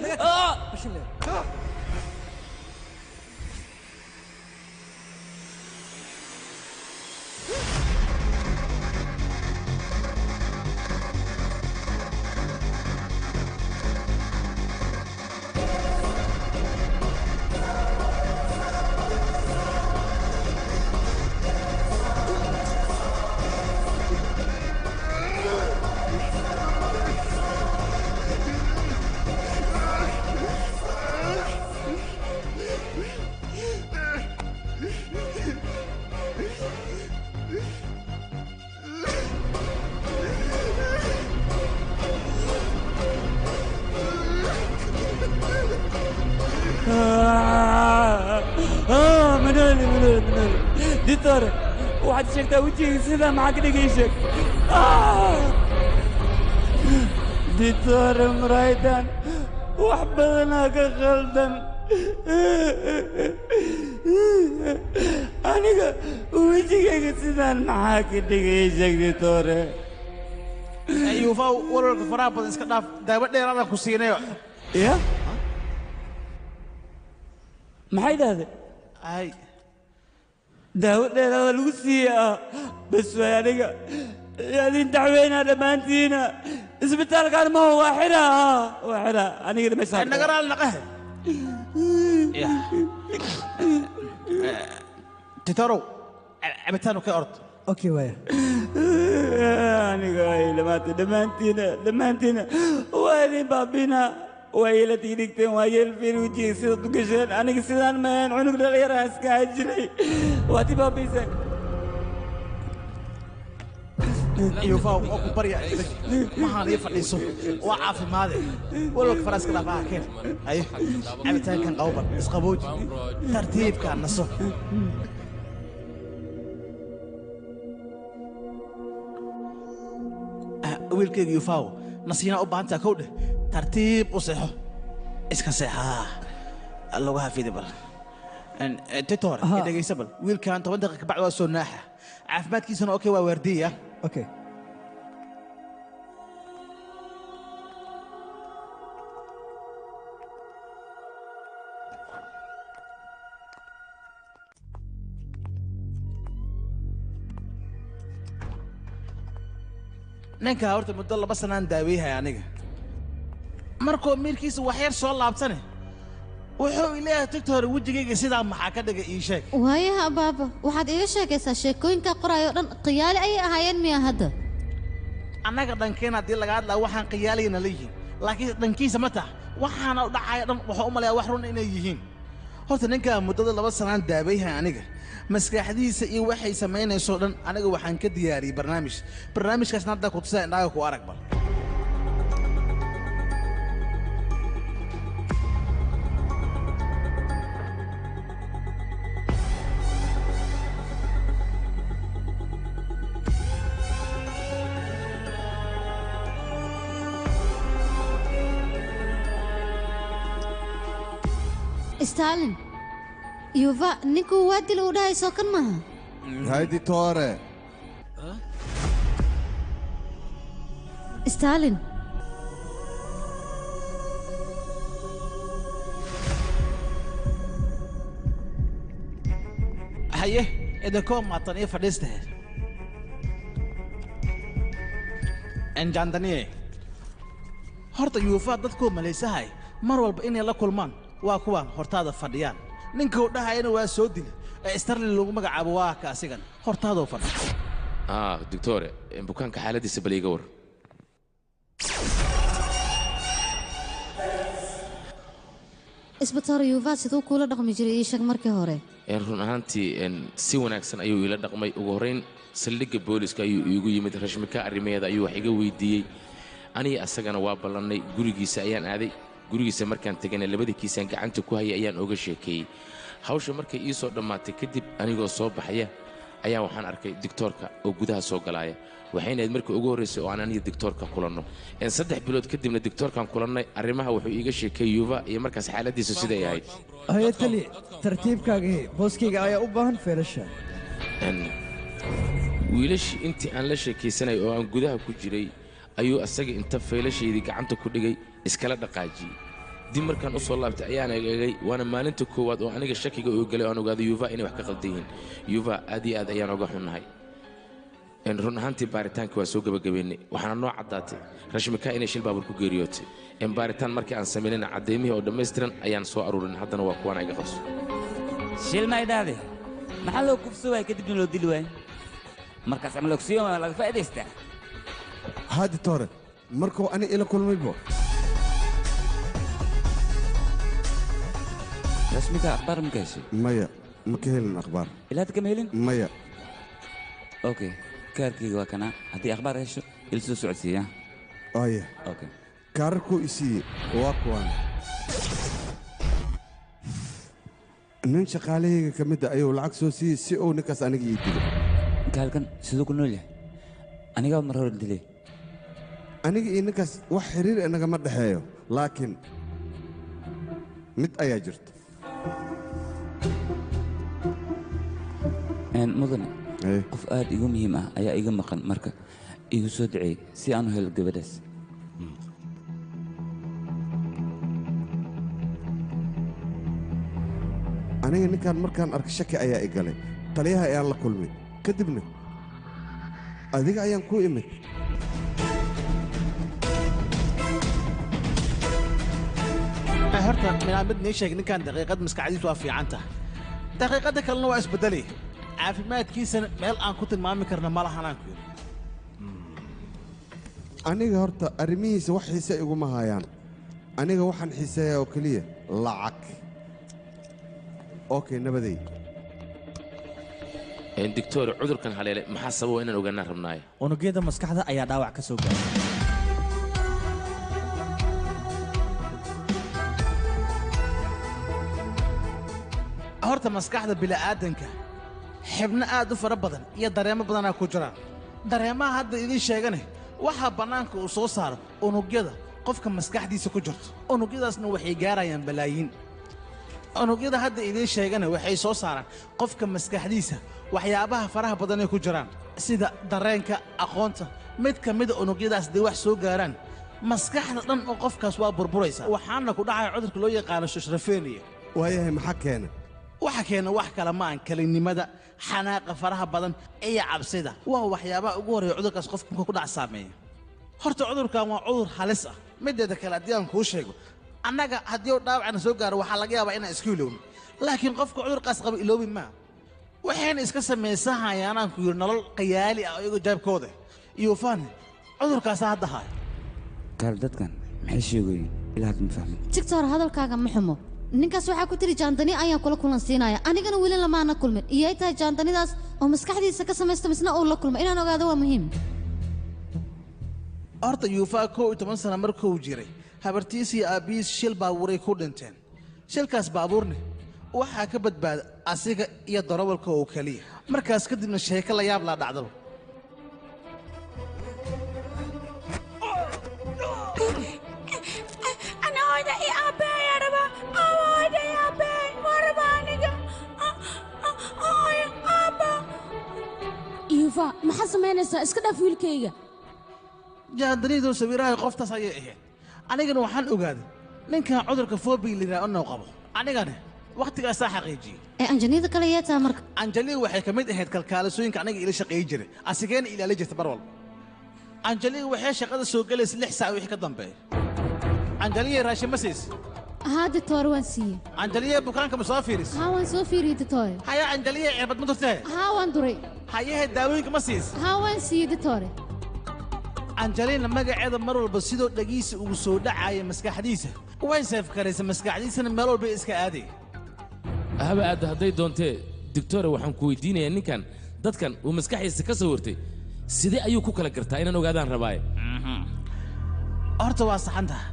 دكتور واحد شكتا وجهي سيدا معك دقيشك دكتور مرايدان وحبذنا كخلدن أنا وجهي سيدا معك دقيشك دكتور أيوة ورك فرابط إسكتاف دابا دير أنا كوسينيو يا ما حيد هذا أي داود هذا لوسيا بس يعني يعني انت عوين هذا ما انتينا اسبتال كان ما هو واحدة أنا كده مش أنا قرأ لنا قهر يا تترو عبتانو كأرض اوكي ويا أنا قايل لما انتينا وين بابينا ويلا تيديكتين ويل في وجهي سيدو قشن أنا قصدان مان عنق دلير هسكا أجري واتي بابي سن يوفاو أكو بريا ما هذا يفعل وعاف ماذا ولك فراس كذا فاها كيف أيه عبتان كان قوبر اسقبوج ترتيب كان نصف wiilkayga yufaawo nasiina u baahantaa kow dheh tartiib u seexo iska seexaa lagu hafidi bal titor dhegaysa bal wiilkan 10 daqiiqa ka bacdi waa soo naaxa caafimaadkiisana okay waa waardiya okay ninka horta muddo 2 sanaan daaweeyay aniga markoo miirkiisa wax yar soo laabtane wuxuu ilaahay tiktor wajigayga sidaa maxaa ka dhigay ii sheeg waayaha baaba waxaad iga sheekaysaa sheekooyinka qorayo dhan qiyaali ay ahaayeen miya hadda annaga dhankeena haddii laga hadlaa waxaan qiyaalayna leeyihiin laakiin dhankiisa ma taha waxaana u dhacaya dhan wuxuu u malayaa wax run inay yihiin horta ninka muddada 2 sanaan daaweeyay aniga maskaxdiisa iyo waxay samaynayso dhan aniga waxaan ka diyaariyay barnaamijkaasna hadda ku tusaa indhaha ku arag bal Stalin Yuva ninku wadi lo udah iso kan mah هايدي توري Stalin haye idinko maataniyo fadhiistahe enjandaniye horta yuufa dadkoo malaysahay mar walba inay la kulmaan waa kuwaan hortaada fadhiyaan ninka uu dhahayana waa soo dila ee starlin lagu magacaabo waa ka asigan hortaadoo fadhi doctore bukaanka xaaladiisa bal iga war isbitaal Yuva sidoo kula dhaqmi jiray ii sheeg markii hore run ahaantii si wanaagsan ayuu ila dhaqmay ugu horeyn saldhigga booliska ayuu iigu yimid rashmika arrimeeda ayuu wax iga weydiiyey aniga asagana waa ballanay gurigiisa ayaan aaday gurigiisa markaan tagana labadii kiisaan gacanta ku hayay ayaan oga sheekeeyey hawsha markay ii soo dhammaatay kadib anigoo soo baxaya ayaa waxaan arkay doctorka oo gudaha soo galaaya waxayna ahayd markii ugu horreysay oo aan aniga doctorka kulanno 3 bilood kadibna doctorkan kulannay arrimaha wuxuu iiga sheekeeyey Yuva iyo markaas xaaladiisu siday ahayd hay'adtali tartiibkaaga booskayga ayaa u baahan feelasha wiilashii intii aan la sheekaysanay oo aan gudaha ku jiray ayuu asaga inta feelashaydii gacanta ku dhigay iskala dhaqaajiyey dib markaan u soo laabtay ayaan eegay waana maalinta koowaad oo aniga shakiga uu galay oo aan ogaaday Yuva inay wax ka qaldan yihiin Yuva aad iyo aad ayaan uga xunnahay run ahaantii baaritaanka waa soo gabagabeynay waxaana noo caddaatay rashmika inay shil baabur ku geeriyootay baaritaan markii aan samaynayna caddeymihii oo dhammaystiran ayaan soo aruurin haddana waa kuwaan iga qabso shil ma idhaahde maxaa loo kufso waay kadibna loo dili waay markaas camal ogsiyo laga faa'iidaystaa هادي توري مركو أنا إلى كل ميبو رسمك أخبار مكاشي مايا مكهلن أخبار إلا كم هيلن مايا أوكي كاركي وكنا هدي أخبار إيش إلسو سعودية أيه أوكي كاركو إسي واكوان nin shaqaalahayga ka mid ah ayuu lacag soo siiyey si uu ninkaas aniga ii dilo gaalkan siduu ku nool yahay anigaa mar hore dilay aniga iyo ninkaas wax xiriir inagama dhexeeyo laakiin mid ayaa jirta mudane qof aad igu muhiim ah ayaa iga maqan marka igu soo duceey si aan u helo gabadhaas aniga ninkaan markaan arka shaki ayaa i galay taliyaha ayaan la kulmay kadibna adiga ayaan ku imid horta minaa mid nii sheeg ninkan daqiiqad maskaxdiisu waa fiican tahay daqiiqadda kalena waa isbeddelay caafimaadkiisana meel aan ku tilmaami karna ma lahanaan ku yidhi aniga horta arrimihiisa wax xiise iguma hayaan aniga waxaan xiiseeyaa oo keliya lacag okay nabaday doctor cudurkan haleele maxaa sababa inaan ogaanaan rabnaaye unugyada maskaxda ayaa dhaawac ka soo gaaray horta maskaxda bila'aadanka xibno aad u fara badan iyo dareemo badanaa ku jiraan dareemaha hadda idiin sheegane waxaa bannaanka uu soo saaro unugyada qofka maskaxdiisa ku jirto unugyadaasna waxay gaarayaan balaayiin unugyada hadda idiin sheegane waxay soo saaraan qofka maskaxdiisa waxyaabaha faraha badanay ku jiraan sida dareenka aqoonta mid ka mida unugyadaas dee wax soo gaaraan maskaxda dhan oo qofkaas waa burburaysa waxaana ku dhacaya cudurka loo yaqaano shoshrafeniya waayahay maxaa keena waxa keena wax kale ma aan kelinnimada xanaaqa faraha badan iyo cabsida waa waxyaabaha ugu horreeya cudurkaas qofka marka ku dhac saameeya horta cudurkan waa cudur halis ah mideeda kale haddii aan kuu sheego annaga haddii uu dhaawacna soo gaaro waxaa laga yaabaa inaan isku ilowno laakiin qofka cudurkaas qaba iloobi maa waxayna iska samaysahayaanaan ku yidhi nolol qayaali ah iyagoo jaabkooda iyo faane cudurkaasa hadda haayo gaal dadkan maxay sheegoyin ilaa hadda ma fahmin tigtor hadalkaaga ma xumo ninkaas waxaa ku tiri jaandani ayaan kula kulansiinaya anigana weli lamaana kulmin iyay tahay jaandanidaas oo maskaxdiisa ka samaysta misna uu la kulma inaan ogaado waa muhiim horta yuufaa 11 sano markuu jiray habartiis iyo aabbihiis shil baabuuray ku dhinteen shilkaas baabuurne waxaa ka badbaada asiga iyo darawalka oo keliya markaas kadibna sheeko la yaab laa dhacdaba yuufa maxaa samaynaysaa iska dhaaf wiilkayga jaandaniidoo sawiraha qoftaas ayay ahayd anigana waxaan ogaaday ninkan cudurka fobiya liraa inuu qabo anigana wakhtigaasaa xaqiijiyey anjaniida kale yeetaa marka anjaliya waxay ka mid ahayd kalkaalasooyinka aniga ila shaqeeyi jiray asigeena ilaali jirta bar walba anjaliya waxay shaqada soo gelaysa 6 saac wixii ka dambeeya anjaliya raashin ma siis haa ditoore waan siiyey anjaliya bukaanka ma soo fiiris haa waan soo fiiriyey ditoore haya anjaliya cirbad ma turtee haa waan duray hayahe daawooyinka ma siis haa waan siiyey ditoore anjalina magaceeda mar walba sidoo dhagiisa ugu soo dhacaaya maskaxdiisa way seefkaraysa maskaxdiisana meel walba iska aaday haba aadda hadday doontee doctore waxaan ku weydiinayaa ninkan dadkan uu maskaxdiisa ka soo wartay sidee ayuu ku kala gartaa inaan ogaadaan rabaaye horta waa saxantaha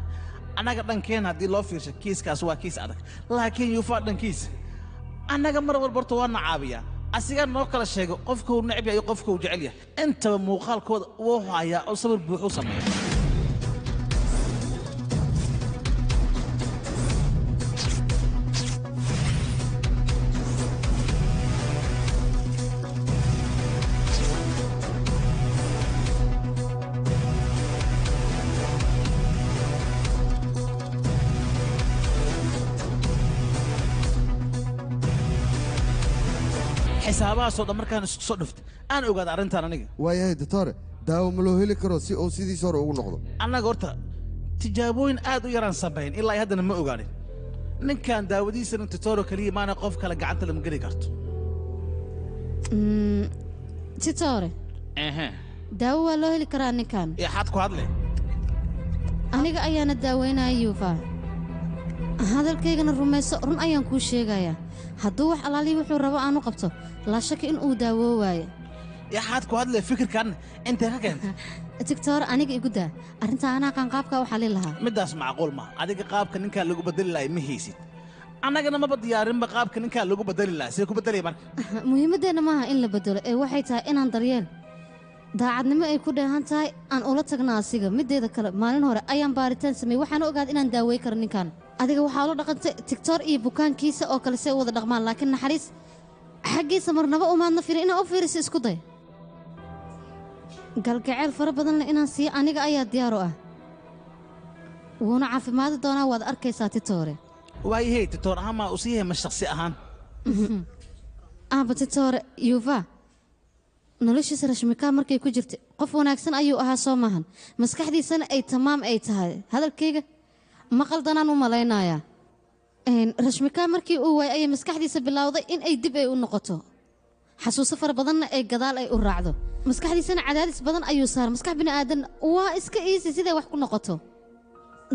annaga dhankeen haddii loo fiirsho kiiskaas waa kiis adag laakiin yuufaa dhankiisa annaga mar walba horta waa na caabiyaa asigaa noo kala sheego qofka uu necb yahay iyo qofka uu jecel yahay intaba muuqaalkooda wuu hayaa oo sawir buuxuu sameeya xisaabahaasoo dhan markaan isku soo dhuftay aan ogaada arrintan aniga waayahay doctore daawo ma loo heli karo si uu sidiisa hore ugu noqdo annaga horta tijaabooyin aad u yaraan samayn ilaa haddana ma ogaanin ninkan daawadiisana titoro keliya maana qof kale gacanta lama geli karto titore daawo waa loo heli karaa ninkan xaad ku hadle aniga ayaana daaweynaya yuufa hadalkaygana rumayso run ayaan kuu sheegayaa hadduu wax alaalihi wuxuu rabo aanu qabto laa shaki in uu daawoo waayo yaxaad ku hadle fikirkan intee ka keentay tigtor aniga igu daa arrinta anaa qaanqaabka u xalin lahaa middaas macquul ma adiga qaabka ninkaa lagu bedeli lahay ma haysid annagana maba diyaarinba qaabka ninkaa lagu bedeli lahaa see ku bedelaya marka muhiimadeenna maaha in la bedelo ee waxay tahay inaan daryeel daacadnimo ay ku dheehan tahay aan ula tagna asiga mideeda kale maalin hore ayaan baaritaan sameeyey waxaan ogaaday inaan daawey karo ninkan adiga waxaa ula dhaqantay tiktor iyo bukaankiisa oo kale say u wada dhaqmaan laakiin naxariis xaggiisa marnaba umaadna firin inaa u fiiriso isku day galgaceel fara badanle inaan siiyo aniga ayaa diyaar u ah wuuna caafimaadi doonaa waad arkaysaa titoore waayahey titoor ahaan maa u siiyahay ma shaksi ahaan aaba titoore yuufa noloshiisa rashmikaa markay ku jirtay qof wanaagsan ayuu ahaa soo maahan maskaxdiisana ay tamaam ay tahay hadalkayga ma qaldanaan u malaynayaa rashmikaa markii uu waayay ayay maskaxdiisa bilowday in ay dib ay u noqoto xasuuso fara badanna ay gadaal ay u raacdo maskaxdiisana cadaadis badan ayuu saaray maskax bini'aadan waa iska iisi siday wax ku noqoto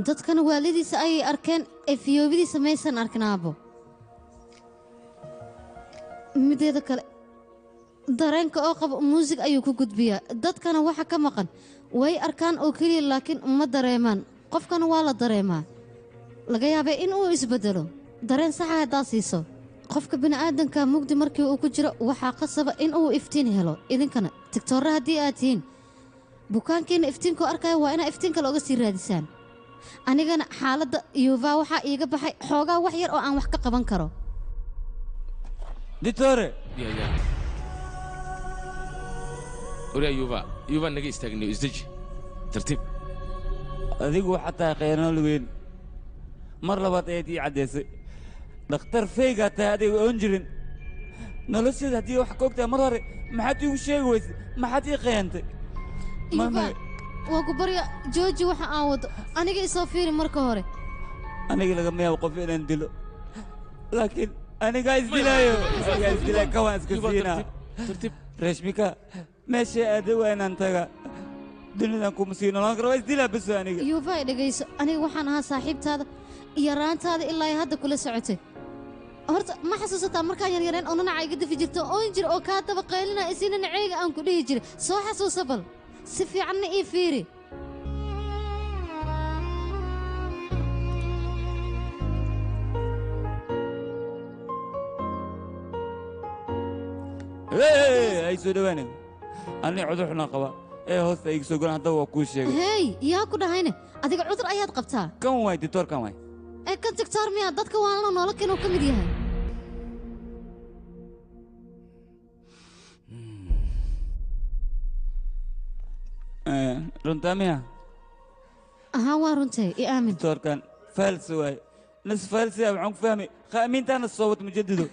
dadkana waalidiisa ayay arkeen ee fiyoobidiisa maysan arkin aabbo mideeda kale dareenka oo qabo muusig ayuu ku gudbiyaa dadkana waxa ka maqan way arkaan oo keliya laakiin ma dareemaan qofkana waa la dareemaa laga yaabee in uu isbeddelo dareen saxa haddaa siiso qofka bini'aadanka mugdi markii uu ku jiro waxaa qasaba in uu iftiin helo idinkana tigtoorra haddii aad tihiin bukaankiina iftiinkoo arkaya waa inaa iftiin kale oga sii raadisaan anigana xaaladda yuuva waxaa iiga baxay xoogaa wax yar oo aan wax ka qaban karo ditore وريا يوفا نجي استغني ازدج ترتيب adigu waxaa tahay khayraanol weyn mar labaad ayaad ii caddaysay dhakhtar feygaa tahay adiga oon jirin nolosheeda haddii wax ka ogtahay mar hore maxaad iigu sheegi weysay maxaad ii khayantay waa ku barya jooji waxa aan wado aniga isoo fiiri marka hore aniga lagama yaabo qof inaan dilo laakiin anigaa isdilaayo kawaan iska siinaa rashmika meesha aada waa inaan taga dunidan kuma sii noolaan karo waa isdilaa bas aniga yuufa dhegayso aniga waxaan ahaa saaxiibtaada iyo raantaada ilaa ay hadda kula socotay horta ma xasuusataa markaan yaryareen oo nanaca iga dafi jirto oon jira oo kaa daba qaylina isina naceega aan ku dhihi jiray soo xasuusa bal si fiicanna ii fiiri ay soo dhawaanin ani cudur xunaan qaba ee hoosta iga soo golan haddaba waa kuu sheegay hey yaa ku dhahayne adiga cudur ayaad qabtaa kan waay ditoor kan waay ee kan tigtoor miyaa dadka waanana noola kinuu ka mid yahay runtaa miya ahaa waa runtay i aamin ditoorkan faalsi waay nas faalsiya waxaan ku fahmay qaamiintaana soo wad mujadido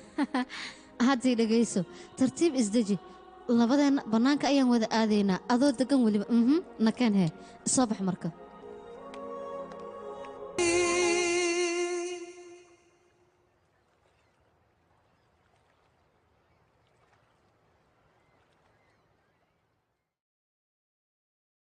haddii dhegayso tartiib isdeji labadeenna bannaanka ayaan wada aadaynaa adoo deggan weliba nakeen hee soo bax marka